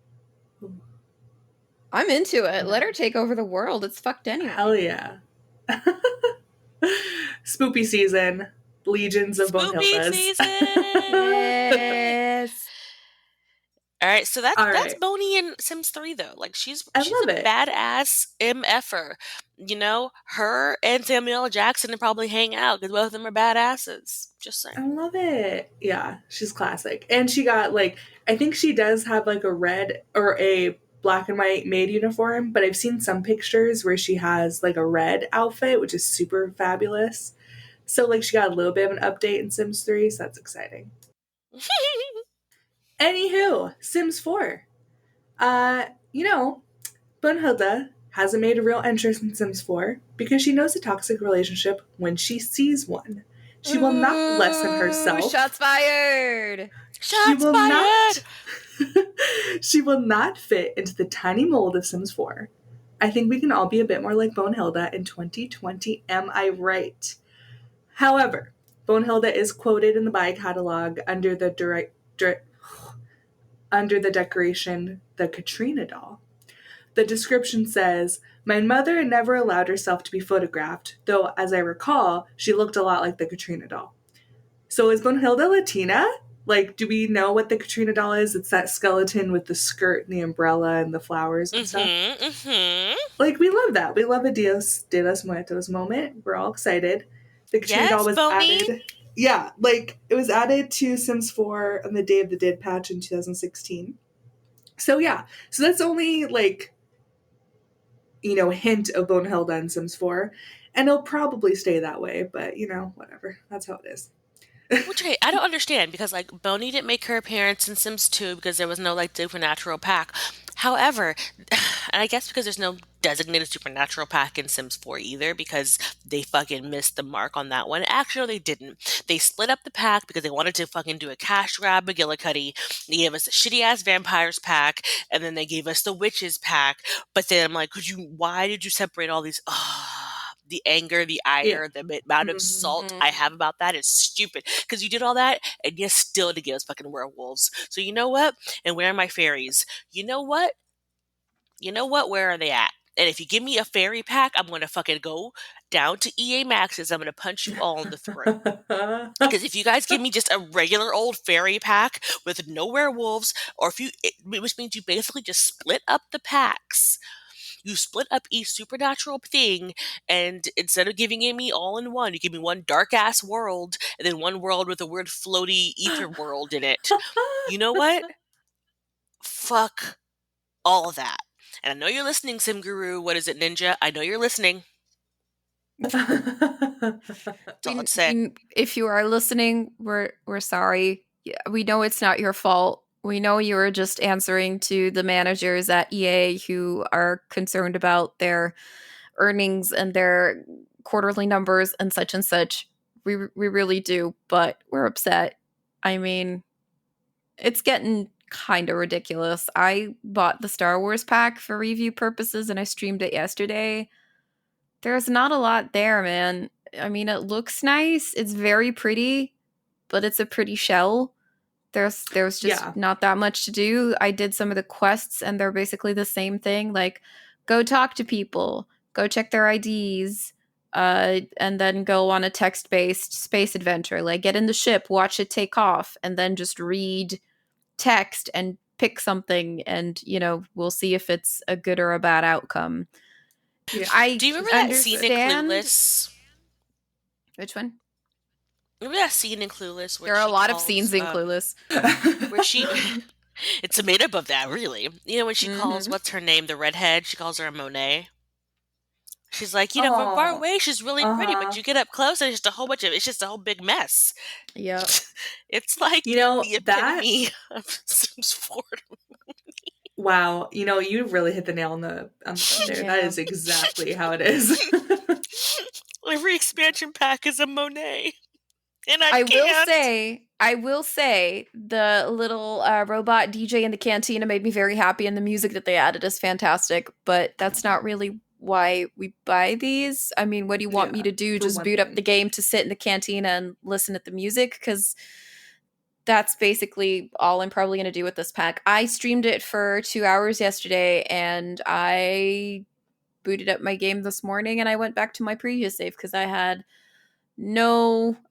I'm into it. Let No. her take over the world. It's fucked Hell anyway. yeah. Spoopy season. Legions of Spoopy Bonehildas. season. Yes. All right, so All that's right. Boney in Sims 3 though. Like I she's love a it. badass MFer. Her and Samuel L. Jackson would probably hang out because both of them are badasses. Just saying. I love it. Yeah, she's classic. And she got like, I think she does have like a red or a black and white maid uniform, but I've seen some pictures where she has like a red outfit, which is super fabulous. So like she got a little bit of an update in Sims 3, so that's exciting. Anywho, Sims 4. You know, Bunhilda hasn't made a real entrance in Sims 4 because she knows a toxic relationship when she sees one. She will not lessen Ooh, herself. shots fired. She Shots will fired. not she will not fit into the tiny mold of Sims 4. I think we can all be a bit more like Bonehilda in 2020. Am I right? However, Bonehilda is quoted in the buy catalog under the decoration the Katrina doll. The description says, my mother never allowed herself to be photographed, though, as I recall, she looked a lot like the Katrina doll. So is Bonehilda Latina? Like, do we know what the Katrina doll is? It's that skeleton with the skirt and the umbrella and the flowers and stuff. Like, we love that. We love a Dios de los Muertos moment. We're all excited. The Katrina doll Yes, was Boney. added. Yeah, like, it was added to Sims 4 on the Day of the Dead patch in 2016. So, yeah. So that's only, like, hint of Bonehilda in Sims 4. And it'll probably stay that way, but, whatever. That's how it is. Which, okay, I don't understand because like Boney didn't make her appearance in Sims 2 because there was no like supernatural pack. However, and I guess because there's no designated supernatural pack in Sims 4 either because they fucking missed the mark on that one. Actually, no, they didn't. They split up the pack because they wanted to fucking do a cash grab McGillicuddy. They gave us a shitty ass vampires pack and then they gave us the witches pack. But then I'm like, why did you separate all these? The anger, the Yeah. ire, the amount of Mhm. salt I have about that is stupid. Because you did all that, and you still to give us fucking werewolves. So you know what? And where are my fairies? You know what? Where are they at? And if you give me a fairy pack, I'm going to fucking go down to EA Max's. I'm going to punch you all in the throat. Because if you guys give me just a regular old fairy pack with no werewolves, or which means you basically just split up the packs. You split up each supernatural thing, and instead of giving it me all in one, you give me one dark ass world, and then one world with a weird floaty ether world in it. You know what? Fuck all of that. And I know you're listening, Sim Guru. What is it, Ninja? I know you're listening. That's all I'd say. If you are listening, we're sorry. Yeah, we know it's not your fault. We know you were just answering to the managers at EA who are concerned about their earnings and their quarterly numbers and such and such. We really do, but we're upset. I mean, it's getting kind of ridiculous. I bought the Star Wars pack for review purposes and I streamed it yesterday. There's not a lot there, man. I mean, it looks nice. It's very pretty, but it's a pretty shell. There's just Yeah. not that much to do. I did some of the quests and they're basically the same thing. Like, go talk to people, go check their IDs, and then go on a text-based space adventure. Like, get in the ship, watch it take off, and then just read text and pick something, and we'll see if it's a good or a bad outcome. Yeah. I Do you remember that scene in understand. Clueless? Which one? Remember that scene in Clueless where There are she a lot of calls, scenes in Clueless. where she it's made up of that, really. When she calls, Mhm. what's her name, the redhead, she calls her a Monet. She's like, from far Oh. away, she's really pretty, but you get up close and it's just a whole bunch of, it's just a whole big mess. Yep. It's like the that. epitome of Sims 4. Wow. You really hit the nail on the head there. That Yeah. is exactly how it is. Every expansion pack is a Monet. And I can't. will say, the little robot DJ in the cantina made me very happy, and the music that they added is fantastic. But that's not really why we buy these. I mean, what do you want me Yeah, to do? for Just one boot up thing. the game to sit in the cantina and listen at the music? Because that's basically all I'm probably going to do with this pack. I streamed it for 2 hours yesterday, and I booted up my game this morning, and I went back to my previous save because I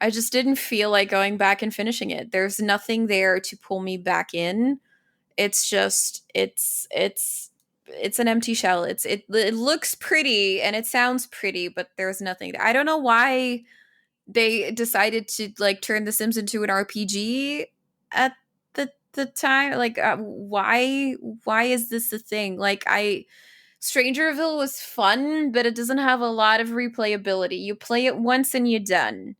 just didn't feel like going back and finishing it. There's nothing there to pull me back in. It's just it's an empty shell. It looks pretty and it sounds pretty, but there's nothing there. I don't know why they decided to like turn The Sims into an RPG at the time. Like, why is this a thing? Like, Strangerville was fun, but it doesn't have a lot of replayability. You play it once and you're done.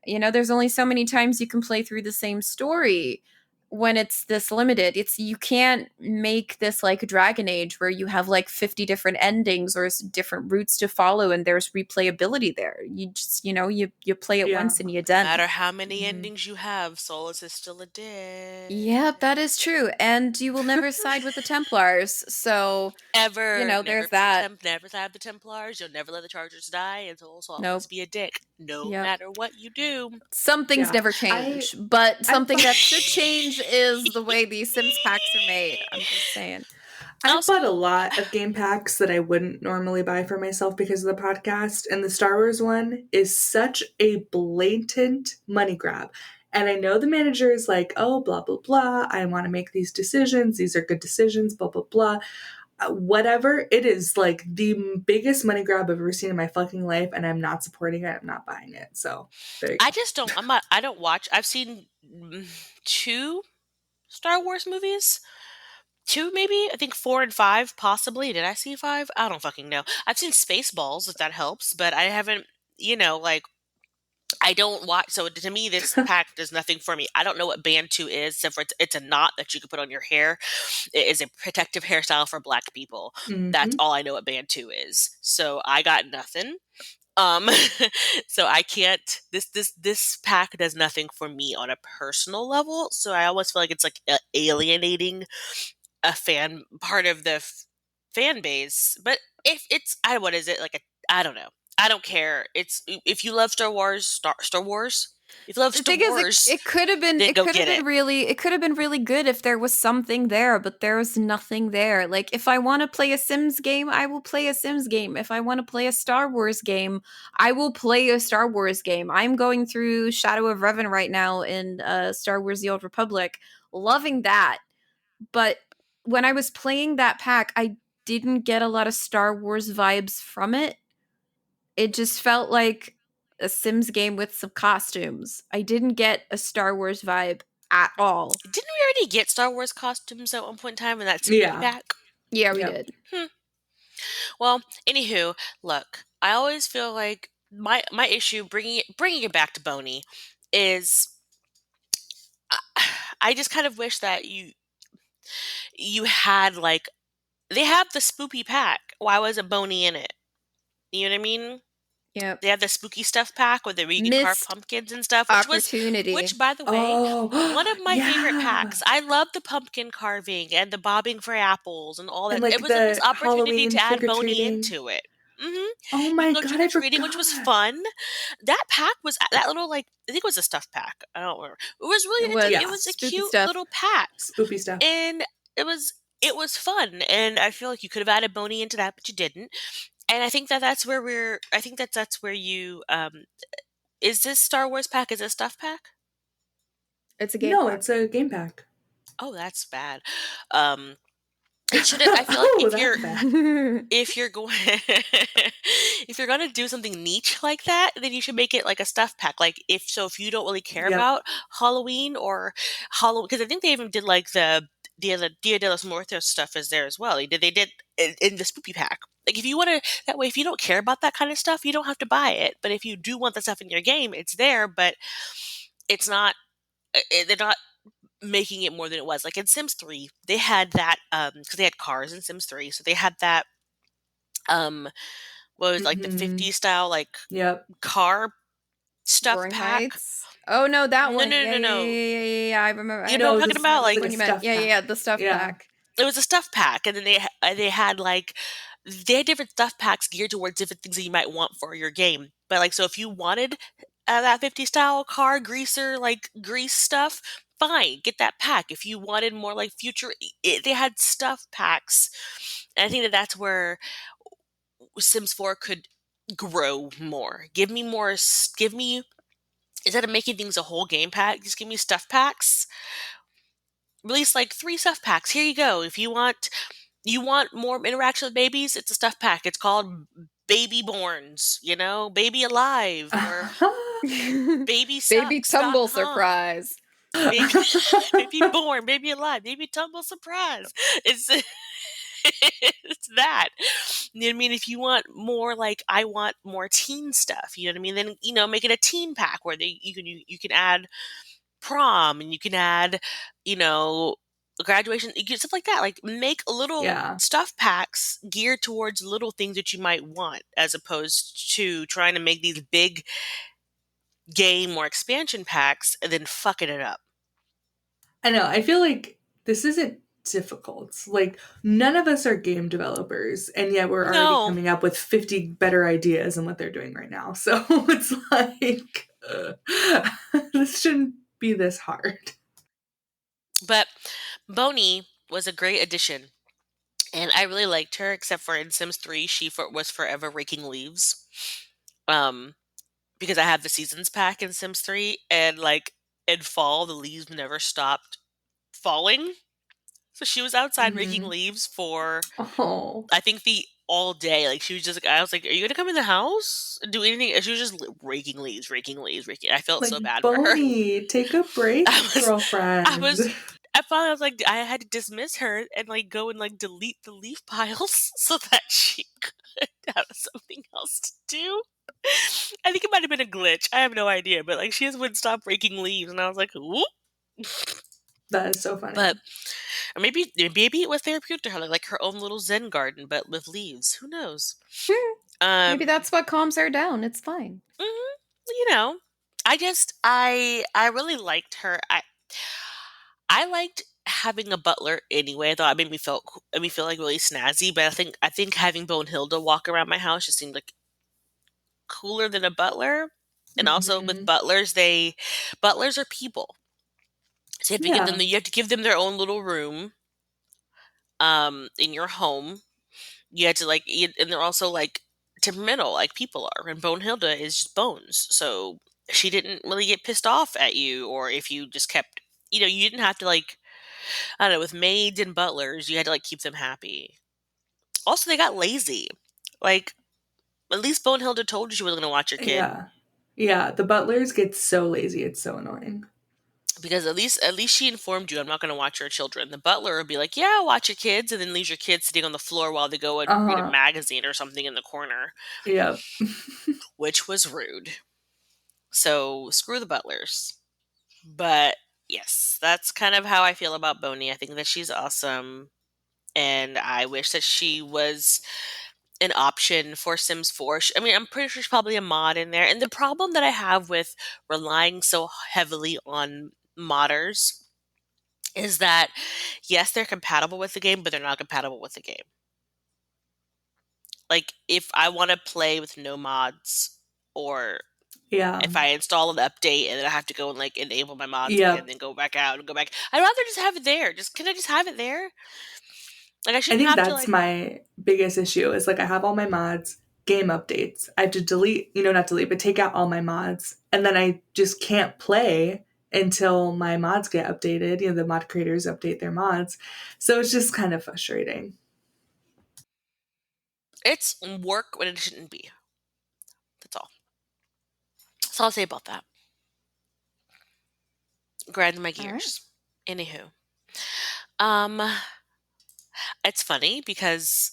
There's only so many times you can play through the same story when it's this limited. You can't make this like Dragon Age where you have like 50 different endings or different routes to follow and there's replayability there. You just, you play it Yeah. once and you're No done. matter how many Mhm. endings you have, Solus is still a dick. Yep, that is true. And you will never side with the Templars. So, Ever. Never there's be that. never have the Templars. You'll never let the Chargers die, and Solus will Nope. always be a dick. No Yep. matter what you do. Some things Yeah. never change, but something that should change is the way these Sims packs are made. I'm just saying. I've bought a lot of game packs that I wouldn't normally buy for myself because of the podcast, and the Star Wars one is such a blatant money grab. And I know the manager is like, oh, blah, blah, blah. I want to make these decisions. These are good decisions, blah, blah, blah. Whatever. It is like the biggest money grab I've ever seen in my fucking life, and I'm not supporting it. I'm not buying it. So, there you go. I just don't. I don't watch. I've seen 2 Star Wars movies. 2 maybe. I think 4 and 5 possibly. Did I see 5? I don't fucking know. I've seen Spaceballs if that helps, but I haven't. Like I don't watch. So to me, this pack does nothing for me. I don't know what Band 2 is. Except for it's a knot that you can put on your hair. It is a protective hairstyle for Black people. That's Mhm. all I know what Band 2 is. So I got nothing. Um, so I can't. This pack does nothing for me on a personal level. So I always feel like it's like alienating a part of the fan base. But if it's what is it like I don't know. I don't care. It's if you love Star Wars, Star Wars. If you love The Star thing is, Wars, it could have been then it go could have get been it. really it could have been really good if there was something there, but there's nothing there. Like, if I want to play a Sims game, I will play a Sims game. If I want to play a Star Wars game, I will play a Star Wars game. I'm going through Shadow of Revan right now in Star Wars: The Old Republic, loving that. But when I was playing that pack, I didn't get a lot of Star Wars vibes from it. It just felt like a Sims game with some costumes. I didn't get a Star Wars vibe at all. Didn't we already get Star Wars costumes at one point in time in that security Yeah. pack? Yeah, we Yep. did. Well, anywho, look, I always feel like my issue bringing it back to Boney is I just kind of wish that you had like they have the spoopy pack. Why wasn't Boney in it? You know what I mean? Yep. They have the spooky stuff pack where you can carve Missed pumpkins and stuff, opportunity. which by the way, one Oh, of my favorite yeah. packs. I love the pumpkin carving and the bobbing for apples and all And that. It like was a missed the opportunity Halloween to add trick or Boney treating. into it. Oh You can my go god, trick or I treating, which was forgot. fun. That pack was that little like I think it was a stuffed pack. I don't remember. It was It really was it was a spooky cute stuff. little pack, Spoopy stuff. and it was fun. And I feel like you could have added Boney into that, but you didn't. And I think that's where I think that's where you is this Star Wars pack? Is it a stuff pack? It's a game No, pack. it's a game pack. Oh, that's bad. Um, it shouldn't. I feel like Oh, that's bad. if you're going if you're gonna do something niche like that, then you should make it like a stuff pack. Like if you don't really care Yep. about Halloween or Halloween, because I think they even did like the Dia de los Muertos stuff is there as well. They did in the spoopy pack. Like if you want to that way, if you don't care about that kind of stuff, you don't have to buy it. But if you do want that stuff in your game, it's there. But it's not. They're not making it more than it was. Like in Sims 3, they had that because they had cars in Sims 3, so they had that um what was it, like the Mhm. 50s style like Yep. car stuff Roaring pack. Heights. Oh no, that No, one. no, no, Yeah, no, yeah, yeah, no. yeah, yeah, yeah. I remember. You I know what know I'm No, talking this about? is which like Like one a you meant. stuff Yeah, yeah, pack. yeah. The stuff Yeah. pack. it was a stuff pack, and then they had like they had different stuff packs geared towards different things that you might want for your game. But like, so if you wanted that 50 style car greaser, like grease stuff, fine, get that pack. If you wanted more like future, they had stuff packs. And I think that's where Sims 4 could grow more. Give me more. Give me instead of making things a whole game pack, just give me stuff packs. Release like 3 stuff packs. Here you go. If you want more interaction with babies, it's a stuff pack. It's called Baby Borns, Baby Alive or Baby Baby tumble Sucks.com. surprise. Baby Baby Born, Baby Alive, Baby Tumble Surprise. It's it's that. You know what I mean? If you want more like I want more teen stuff, you know what I mean? Then make it a teen pack where you can add prom and you can add, you know, graduation, you can, stuff like that. Like make little Yeah. stuff packs geared towards little things that you might want, as opposed to trying to make these big game or expansion packs and then fucking it up. I know. I feel like this isn't difficult. Like, none of us are game developers, and yet we're already No, coming up with 50 better ideas than what they're doing right now. So it's like, this shouldn't be this hard. but Boney was a great addition. And I really liked her, except for in Sims 3, was forever raking leaves. Because I have the seasons pack in Sims 3, and like in fall, the leaves never stopped falling. So she was outside raking Mhm. leaves for, Oh. I think, the all day. Like she was just, I was like, "Are you gonna come in the house and do anything?" And she was just raking leaves, raking leaves, raking. I felt Like, so bad for her. Boney, take a break, I was, I girlfriend. was, I finally was like, I had to dismiss her and like go and like delete the leaf piles so that she could have something else to do. I think it might have been a glitch. I have no idea, but like she just wouldn't stop raking leaves, and I was like, "Whoop!" That is so funny. But or maybe it was therapeutic to her, like her own little Zen garden, but with leaves. Who knows? Maybe that's what calms her down. It's fine. Mhm, I really liked her. I liked having a butler anyway. I thought it made me feel like really snazzy. But I think having Bonehilda walk around my house just seemed like cooler than a butler. And also with Mhm. butlers are people. So Yeah. you have to give them their own little room in your home. You had to and they're also like temperamental like people are. And Bonehilda is just bones. So she didn't really get pissed off at you, or if you just kept you didn't have to like, I don't know, with maids and butlers, you had to like keep them happy. Also, they got lazy. Like, at least Bonehilda told you she was going to watch your kid. Yeah. Yeah. The butlers get so lazy. It's so annoying. Because at least she informed you, I'm not going to watch your children. The butler would be like, yeah, I'll watch your kids, and then leaves your kids sitting on the floor while they go and read a Uh-huh. magazine or something in the corner, Yep. which was rude. So screw the butlers. But Yes, that's kind of how I feel about Boney. I think that she's awesome, and I wish that she was an option for Sims 4. I mean, I'm pretty sure there's probably a mod in there. And the problem that I have with relying so heavily on modders is that, yes, they're compatible with the game, but they're not compatible with the game. Like, if I want to play with no mods, or Yeah. if I install an update and then I have to go and like enable my mods Yep. again, then go back out and go back, I'd rather just have it there. Can I just have it there? Like, I I shouldn't think have to that's my biggest issue is like I have all my mods, game updates. I have to delete, not delete, but take out all my mods. And then I just can't play until my mods get updated. The mod creators update their mods. So it's just kind of frustrating. It's work when it shouldn't be. That's all. That's all I'll say about that. Grind my gears. Anywho. It's funny because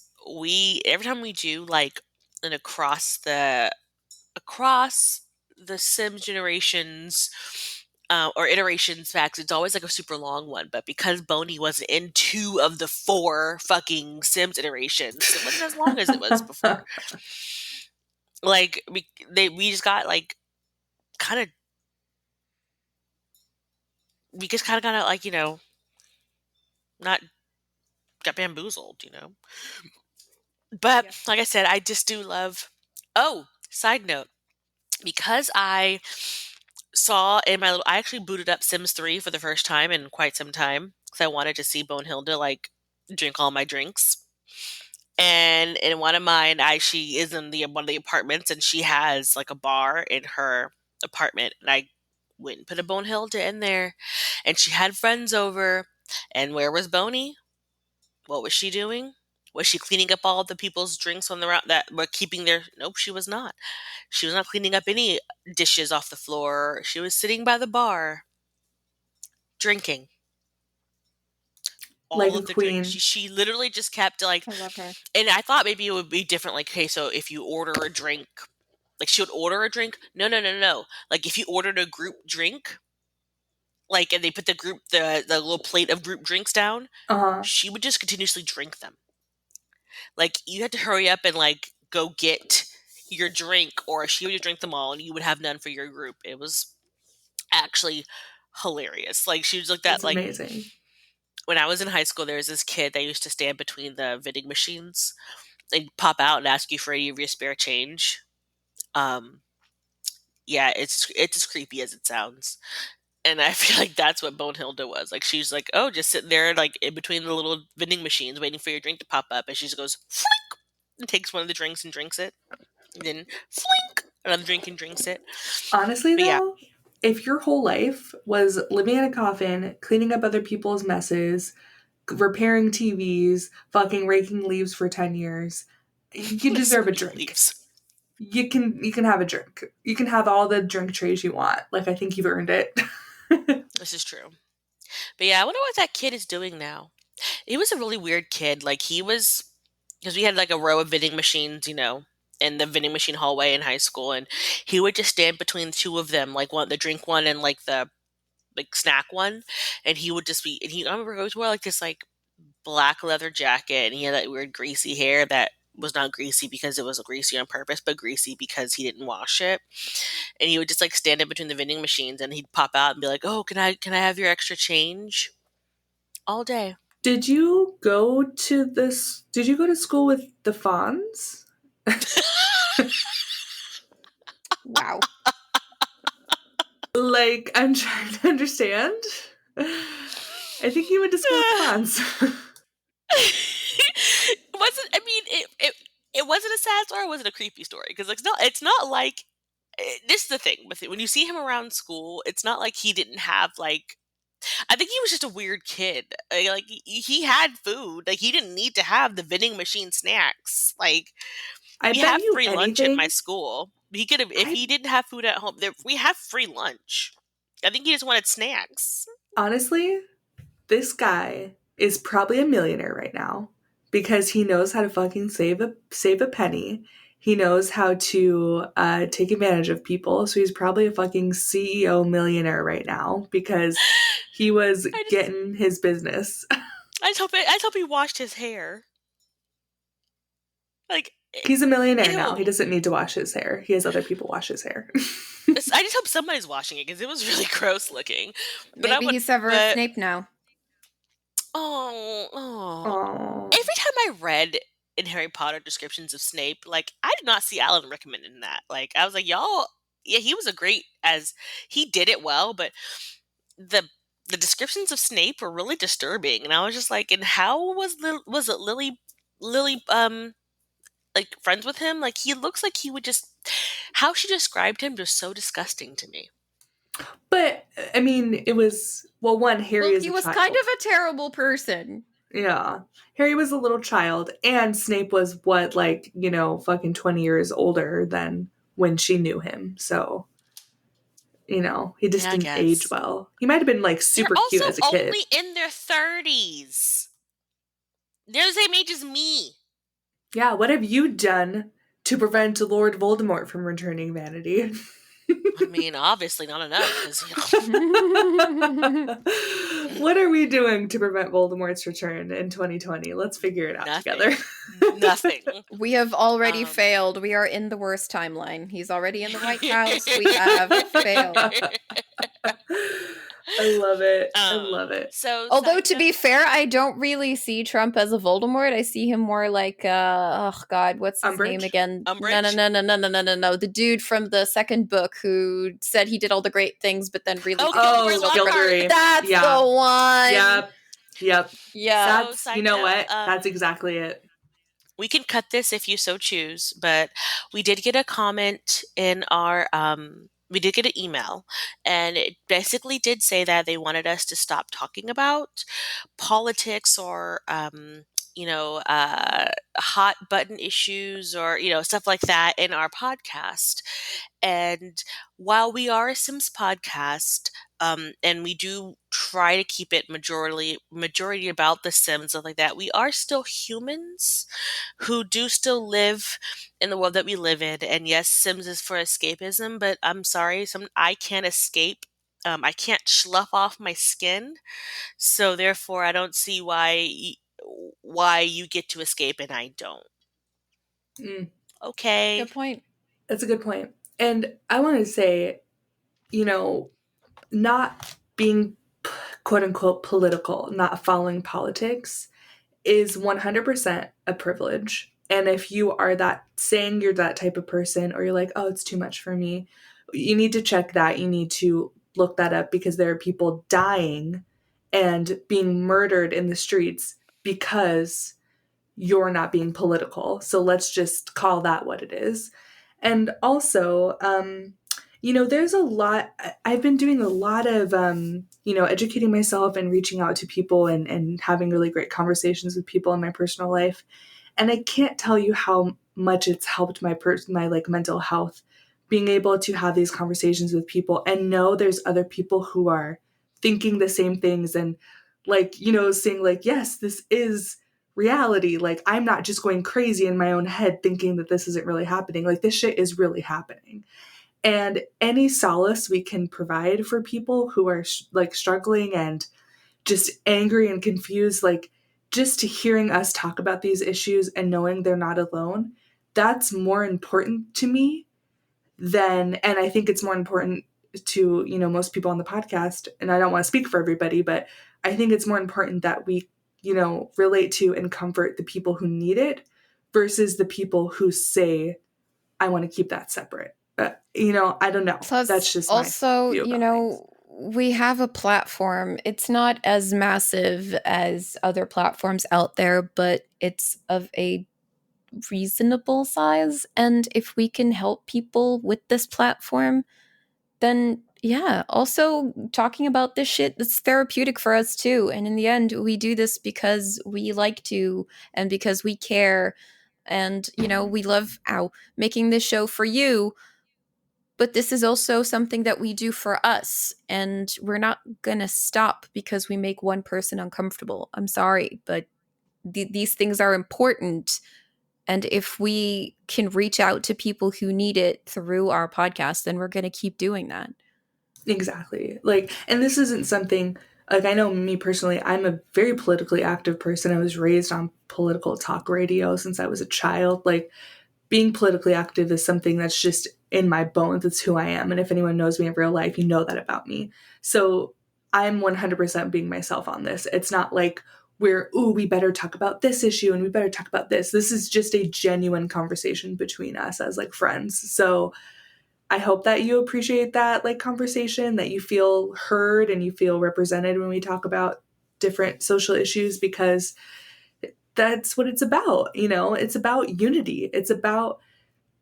every time we do like an across the Sims generations or iterations packs, it's always like a super long one. But because Boney wasn't in 2 of the 4 fucking Sims iterations, it wasn't as long as it was before. Like we just got like kind of we just kind of got like not got bamboozled. But Yeah. like I said, I just do love. Oh, side note, because I saw I actually booted up Sims 3 for the first time in quite some time because I wanted to see Bonehilda like drink all my drinks. And in one of mine, she is in one of the apartments, and she has like a bar in her apartment, and I went and put a Bonehilda in there, and she had friends over. And where was Boney? What was she doing? Was she cleaning up all the people's drinks on the route that were keeping their? Nope, she was not. She was not cleaning up any dishes off the floor. She was sitting by the bar, drinking Like all a of the drinks. queen. She literally just kept like, I love her. and I thought maybe it would be different. Like, okay, so if you order a drink, like she would order a drink. No, no, no, no. Like if you ordered a group drink, like, and they put the little plate of group drinks down, Uh-huh. she would just continuously drink them. Like you had to hurry up and like go get your drink, or she would just drink them all, and you would have none for your group. It was actually hilarious. Like she was like that. That's Like amazing. when I was in high school, there was this kid that used to stand between the vending machines and pop out and ask you for any of your spare change. Yeah, it's as creepy as it sounds. And I feel like that's what Bonehilda was. Like she's like, oh, just sitting there like in between the little vending machines waiting for your drink to pop up, and she just goes flink and takes one of the drinks and drinks it. And then flink another drink and drinks it. Honestly, But yeah. though, if your whole life was living in a coffin, cleaning up other people's messes, repairing TVs, fucking raking leaves for 10 years, you deserve a drink. Leaves. You can have a drink. You can have all the drink trays you want. Like, I think you've earned it. This is true. But yeah, I wonder what that kid is doing now. He was a really weird kid. Like he was, because we had like a row of vending machines, in the vending machine hallway in high school, and he would just stand between 2 of them, like the drink one and like the like snack one, and he would just be. And I remember he was wearing like this like black leather jacket, and he had that weird greasy hair that was not greasy because it was greasy on purpose, but greasy because he didn't wash it. And he would just like stand in between the vending machines, and he'd pop out and be like, "Oh, can I have your extra change?" All day. Did you go to school with the Fonz? Wow. Like, I'm trying to understand. I think you went to school with Fonz. It wasn't. I mean, it wasn't a sad story. It wasn't a creepy story because like it's not like this is the thing with it. When you see him around school, it's not like he didn't have like. I think he was just a weird kid. Like he had food. Like he didn't need to have the vending machine snacks. Like I we bet have you free lunch at my anything. school. He could have if he didn't have food at home. We have free lunch. I think he just wanted snacks. Honestly, this guy is probably a millionaire right now because he knows how to fucking save a penny. He knows how to take advantage of people. So he's probably a fucking CEO millionaire right now because He was I just, getting his business. I just hope he washed his hair. Like, He's a millionaire ew. now. He doesn't need to wash his hair. He has other people wash his hair. I just hope somebody's washing it because it was really gross looking. But Maybe he's Severus Snape now. Oh. Every time I read in Harry Potter descriptions of Snape, like, I did not see Alan Rickman in that. Like, I was like, y'all, yeah, he was he did it well, but the descriptions of Snape were really disturbing, and I was just like, and how was it Lily like friends with him? Like, he looks like he would just, how she described him was so disgusting to me. But I mean, it was Harry is he a was child. kind of a terrible person. Yeah. Harry was a little child, and Snape was fucking 20 years older than when she knew him. So, he just Yeah, I didn't guess. age well. He might have been like super They're cute also as a kid. only in their 30s. They're the same age as me. Yeah, what have you done to prevent Lord Voldemort from returning, Vanity? I mean, obviously not enough. 'Cause, What are we doing to prevent Voldemort's return in 2020? Let's figure it out Nothing. together. Nothing. We have already failed. We are in the worst timeline. He's already in the White House. We have failed. I love it. I love it. So, although to be fair, I don't really see Trump as a Voldemort. I see him more like oh god, what's his name again? Umbridge? No. The dude from the second book who said he did all the great things, but then really Gilderoy. That's the one. Yep. Yeah. So, you know what? That's exactly it. We can cut this if you so choose, but we did get a comment in our we did get an email, and it basically did say that they wanted us to stop talking about politics or hot button issues or stuff like that in our podcast. And while we are a Sims podcast, and we do try to keep it majority about the Sims, stuff like that, we are still humans who do still live in the world that we live in. And yes, Sims is for escapism, but I'm sorry, I can't escape. I can't slough off my skin, so therefore, I don't see why you get to escape and I don't. Okay. Good point. That's a good point. And I want to say, not being quote unquote political, not following politics is 100% a privilege. And if you are saying you're that type of person, or you're like, oh, it's too much for me, you need to check that. You need to look that up, because there are people dying and being murdered in the streets because you're not being political. So let's just call that what it is. And also, there's a lot, I've been doing a lot of, educating myself and reaching out to people and having really great conversations with people in my personal life. And I can't tell you how much it's helped my mental health, being able to have these conversations with people and know there's other people who are thinking the same things and saying like, yes, this is reality. Like, I'm not just going crazy in my own head thinking that this isn't really happening. Like, this shit is really happening. And any solace we can provide for people who are struggling and just angry and confused, just to hearing us talk about these issues and knowing they're not alone, that's more important to me and I think it's more important to, most people on the podcast. And I don't want to speak for everybody, but I think it's more important that we, relate to and comfort the people who need it versus the people who say, I want to keep that separate. But, I don't know. Plus, that's just also, we have a platform. It's not as massive as other platforms out there, but it's of a reasonable size. And if we can help people with this platform, then yeah, also talking about this shit, it's therapeutic for us too. And in the end, we do this because we like to and because we care. And, we love making this show for you. But this is also something that we do for us. And we're not going to stop because we make one person uncomfortable. I'm sorry, but these things are important. And if we can reach out to people who need it through our podcast, then we're going to keep doing that. Exactly. And this isn't something, like, I know me personally, I'm a very politically active person. I was raised on political talk radio since I was a child. Like, being politically active is something that's just in my bones. It's who I am. And if anyone knows me in real life, you know that about me. So I'm 100% being myself on this. It's not like we better talk about this issue and we better talk about this. This is just a genuine conversation between us as like friends. So I hope that you appreciate that like conversation, that you feel heard and you feel represented when we talk about different social issues, because that's what it's about. You know, it's about unity. It's about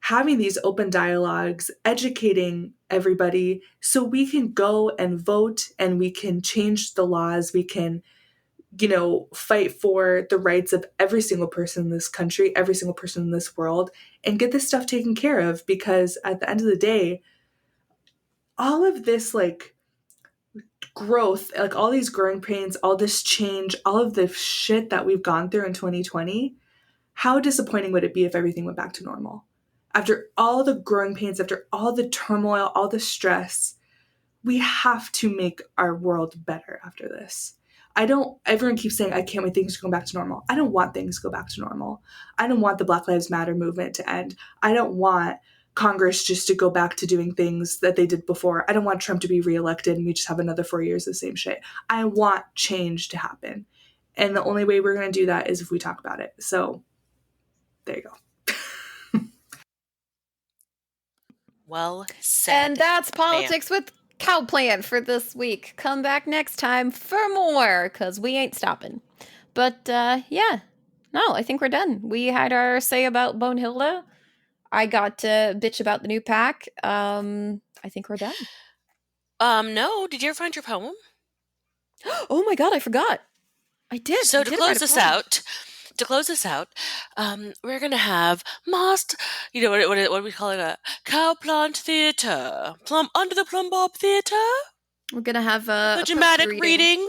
having these open dialogues, educating everybody so we can go and vote and we can change the laws. We can, you know, fight for the rights of every single person in this country, every single person in this world, and get this stuff taken care of. Because at the end of the day, all of this like growth, like all these growing pains, all this change, all of the shit that we've gone through in 2020, how disappointing would it be if everything went back to normal? After all the growing pains, after all the turmoil, all the stress, we have to make our world better after this. Everyone keeps saying, I can't wait things to go back to normal. I don't want things to go back to normal. I don't want the Black Lives Matter movement to end. I don't want Congress just to go back to doing things that they did before. I don't want Trump to be reelected and we just have another 4 years of the same shit. I want change to happen. And the only way we're going to do that is if we talk about it. So there you go. Well said. And that's politics with Cowplant for this week. Come back next time for more, because we ain't stopping. But yeah, no, I think we're done. We had our say about Bonehilda. I got to bitch about the new pack. I think we're done. No, did you ever find your poem? Oh my god, I forgot. I did. So I to did close write a this poem. out, we're gonna have you know what do we call it? A Cowplant Theatre, under the Plum Bob Theatre, We're gonna have the a dramatic poetry reading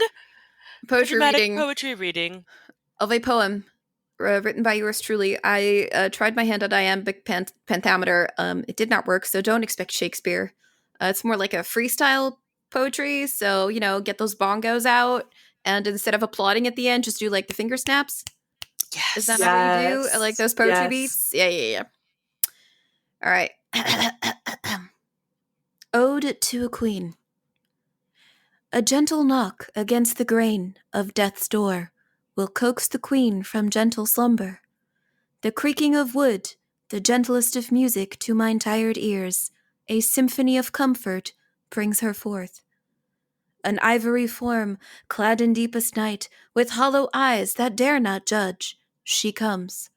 poetry reading of a poem written by yours truly. I tried my hand at iambic pentameter. It did not work, so don't expect Shakespeare. It's more like a freestyle poetry, so, you know, get those bongos out, and instead of applauding at the end, just do, like, the finger snaps. Yes. Is that how you do? Yes. Like those poetry Yes. beats? Yeah. All right. Ode to a Queen. A gentle knock against the grain of death's door will coax the queen from gentle slumber. The creaking of wood, the gentlest of music to mine tired ears, a symphony of comfort brings her forth. An ivory form, clad in deepest night, with hollow eyes that dare not judge, she comes.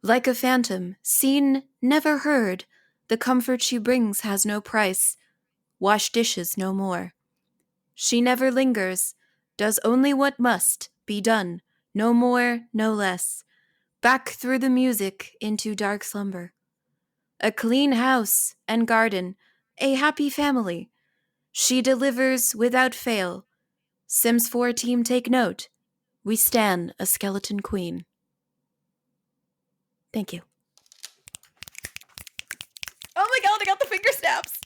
Like a phantom, seen, never heard, the comfort she brings has no price. Wash dishes no more. She never lingers, does only what must be done, no more, no less. Back through the music into dark slumber. A clean house and garden, a happy family. She delivers without fail. Sims 4 team take note. We stand a skeleton queen. Thank you. Oh my god, I got the finger snaps.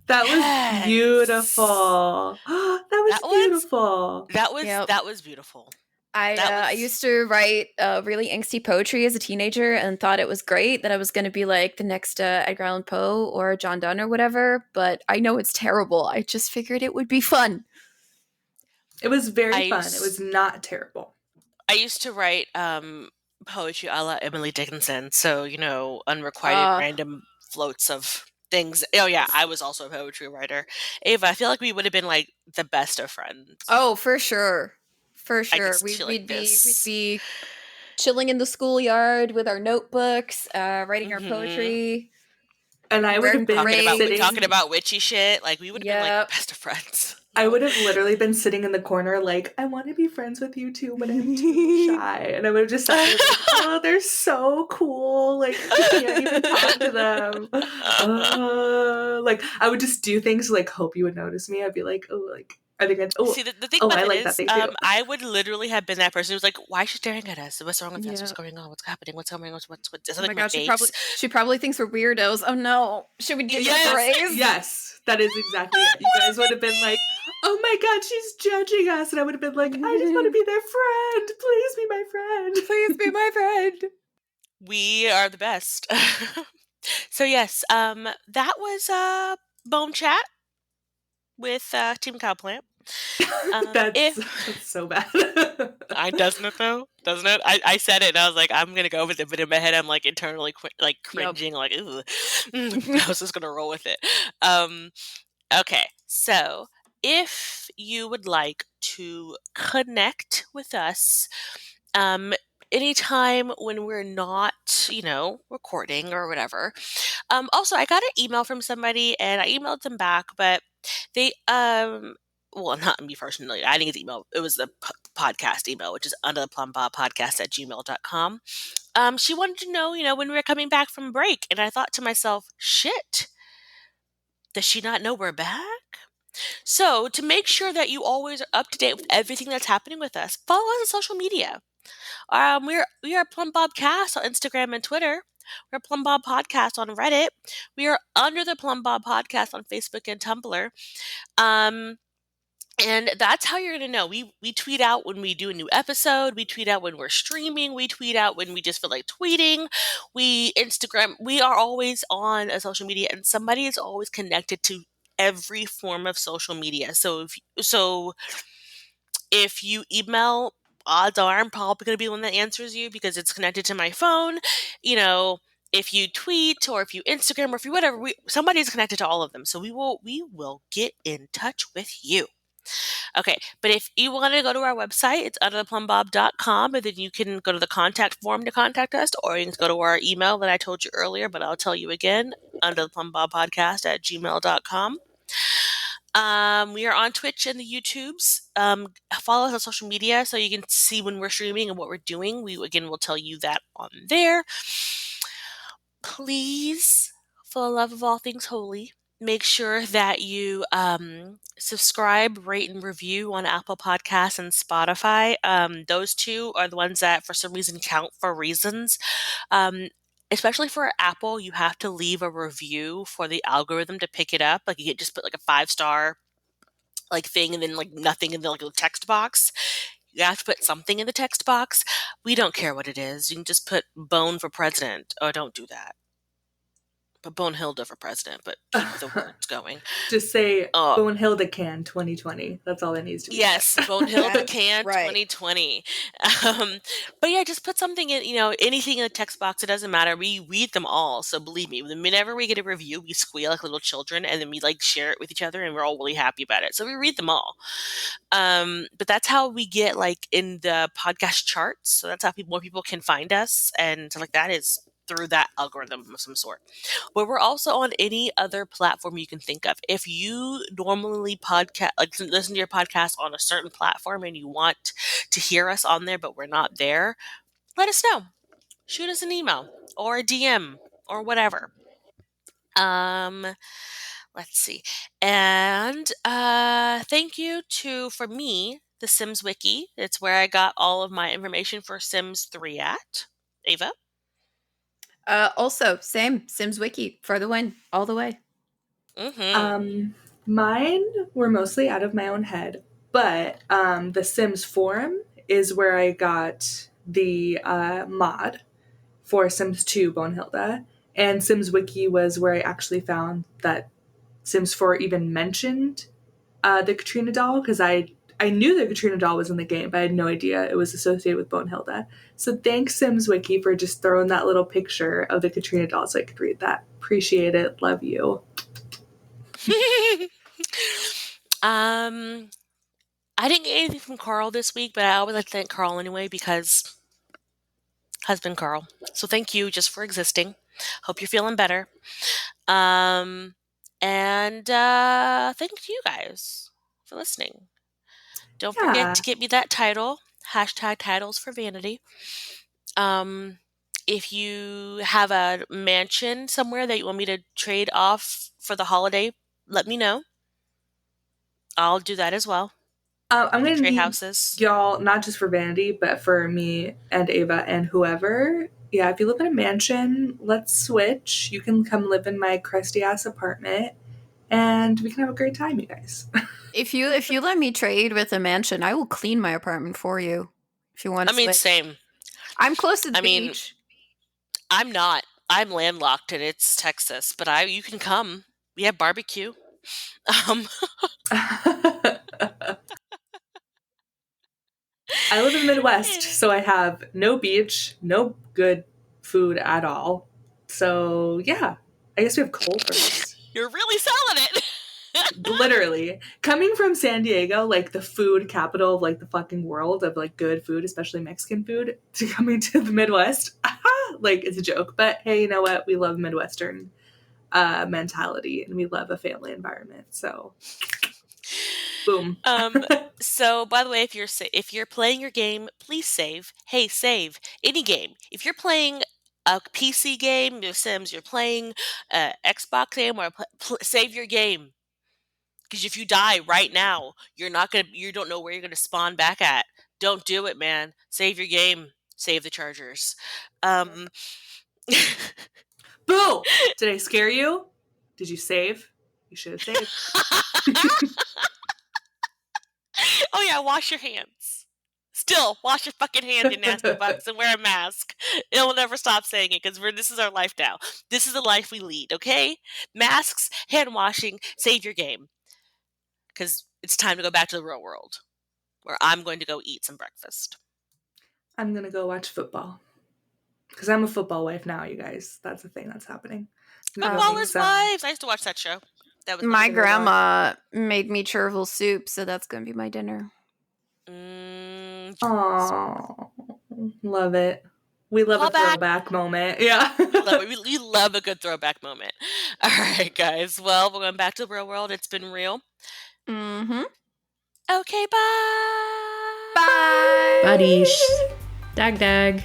That was Yes. beautiful. That was beautiful. That was beautiful. I used to write really angsty poetry as a teenager and thought it was great that I was going to be like the next Edgar Allan Poe or John Donne or whatever, but I know it's terrible. I just figured it would be fun. It was very fun. It was not terrible. I used to write poetry a la Emily Dickinson, so, you know, unrequited random floats of things. Oh yeah, I was also a poetry writer. Ava, I feel like we would have been like the best of friends. Oh, for sure. For sure. just feel like We'd this. be chilling in the schoolyard with our notebooks, writing our poetry. And I would have been talking about witchy shit. Like, we would have been like best of friends. I would have literally been sitting in the corner like, I want to be friends with you too, but I'm too shy. And I would have just sat there like, oh, they're so cool. Like, I can't even talk to them. Like, I would just do things to, like, hope you would notice me. I'd be like, oh, like, I think that's, See, the thing about I it like is, that thing too. I would literally have been that person who's like, why is she staring at us? What's wrong with us? What's going on? What's happening? What's coming? What's oh my god, she probably thinks we're weirdos. Oh no. Should we give you a praise? Yes. That is exactly it. You guys would have been like, oh my God, she's judging us. And I would have been like, I just want to be their friend. Please be my friend. Please be my friend. We are the best. So yes, that was Bone Chat with Team Cowplant. That's If so bad. doesn't it though? Doesn't it? I said it and I was like, I'm gonna go with it, but in my head I'm like internally like cringing, like, ugh. I was just gonna roll with it. Okay, so if you would like to connect with us, um, anytime when we're not, recording or whatever. Also, I got an email from somebody and I emailed them back, but they, well, not me personally. I didn't get the email. It was the podcast email, which is under the plumbobpodcast@gmail.com. She wanted to know, when we were coming back from break. And I thought to myself, shit, does she not know we're back? So to make sure that you always are up to date with everything that's happening with us, follow us on social media. We are Plum Bob Cast on Instagram and Twitter. We're Plum Bob Podcast on Reddit. We are under the Plum Bob Podcast on Facebook and Tumblr. And that's how you're going to know. We tweet out when we do a new episode. We tweet out when we're streaming. We tweet out when we just feel like tweeting. We Instagram. We are always on a social media, and somebody is always connected to every form of social media. So if you email, odds are I'm probably going to be the one that answers you because it's connected to my phone. If you tweet or if you Instagram or if you whatever, somebody's connected to all of them. So we will get in touch with you. Okay, but if you want to go to our website, it's undertheplumbob.com, and then you can go to the contact form to contact us, or you can go to our email that I told you earlier, but I'll tell you again, undertheplumbobbpodcast@gmail.com. We are on Twitch and the YouTubes. Follow us on social media so you can see when we're streaming and what we're doing. We'll tell you that on there. Please, for the love of all things holy, make sure that you subscribe, rate, and review on Apple Podcasts and Spotify. Those two are the ones that, for some reason, count for reasons. Especially for Apple, you have to leave a review for the algorithm to pick it up. Like, you can just put like a 5-star like thing and then like nothing in the like little text box. You have to put something in the text box. We don't care what it is. You can just put Bone for president. Oh, don't do that. But Bonehilda for president, but keep the words going. Just say Bonehilda can 2020. That's all it needs to be. Yes, Bonehilda can right. 2020. But yeah, just put something in, anything in the text box. It doesn't matter. We read them all. So believe me, whenever we get a review, we squeal like little children and then we like share it with each other and we're all really happy about it. So we read them all. But that's how we get like in the podcast charts. So that's how more people can find us and stuff like that is through that algorithm of some sort. But we're also on any other platform you can think of. If you normally listen to your podcast on a certain platform and you want to hear us on there, but we're not there, let us know. Shoot us an email or a DM or whatever. Let's see. And thank you for me, the Sims Wiki. It's where I got all of my information for Sims 3 at. Ava? Also, same Sims Wiki for the win, all the way. Mm-hmm. Mine were mostly out of my own head, but the Sims forum is where I got the mod for Sims 2 Bonehilda, and Sims Wiki was where I actually found that Sims 4 even mentioned the Katrina doll, because I knew the Katrina doll was in the game, but I had no idea it was associated with Bonehilda. So thanks, Sims Wiki, for just throwing that little picture of the Katrina doll so I could read that. Appreciate it. Love you. I didn't get anything from Carl this week, but I always like to thank Carl anyway because husband Carl. So thank you just for existing. Hope you're feeling better. And thank you guys for listening. Don't forget to get me that title, #titles for vanity. If you have a mansion somewhere that you want me to trade off for the holiday, let me know. I'll do that as well. I'm going to trade need houses. y'all, not just for vanity, but for me and Ava and whoever. Yeah, if you live in a mansion, let's switch. You can come live in my crusty ass apartment. and we can have a great time, you guys. If you let me trade with a mansion, I will clean my apartment for you. If you want I to mean, switch. same. I'm close to the I mean, beach. I'm not. I'm landlocked and it's Texas, but you can come. We have barbecue. I live in the Midwest, so I have no beach, no good food at all. So yeah, I guess we have Culver's. You're really selling it. Literally, coming from San Diego, like the food capital of like the fucking world of like good food, especially Mexican food, to coming to the Midwest, like it's a joke. But hey, you know what? We love Midwestern mentality, and we love a family environment. So, boom. So by the way, if you're playing your game, please save. Hey, save any game. If you're playing a PC game, your Sims, you're playing a Xbox game, or save your game. Because if you die right now, you don't know where you're gonna spawn back at. Don't do it, man. Save your game. Save the chargers. Boo! Did I scare you? Did you save? You should have saved. Oh yeah, wash your hands. Still, wash your fucking hands, you nasty bucks, and wear a mask. It will never stop saying it because this is our life now. This is the life we lead, okay? Masks, hand washing, save your game. Because it's time to go back to the real world, where I'm going to go eat some breakfast. I'm gonna go watch football. Because I'm a football wife now, you guys. That's the thing that's happening. Footballers' Wives! I used to watch that show. That was My grandma made me chervil soup, so that's going to be my dinner. Aww. Love it. We love a throwback moment. Yeah. We love a good throwback moment. All right, guys. Well, we're going back to the real world. It's been real. Mm-hmm. Okay, bye. Bye. Buddies. Dag dag.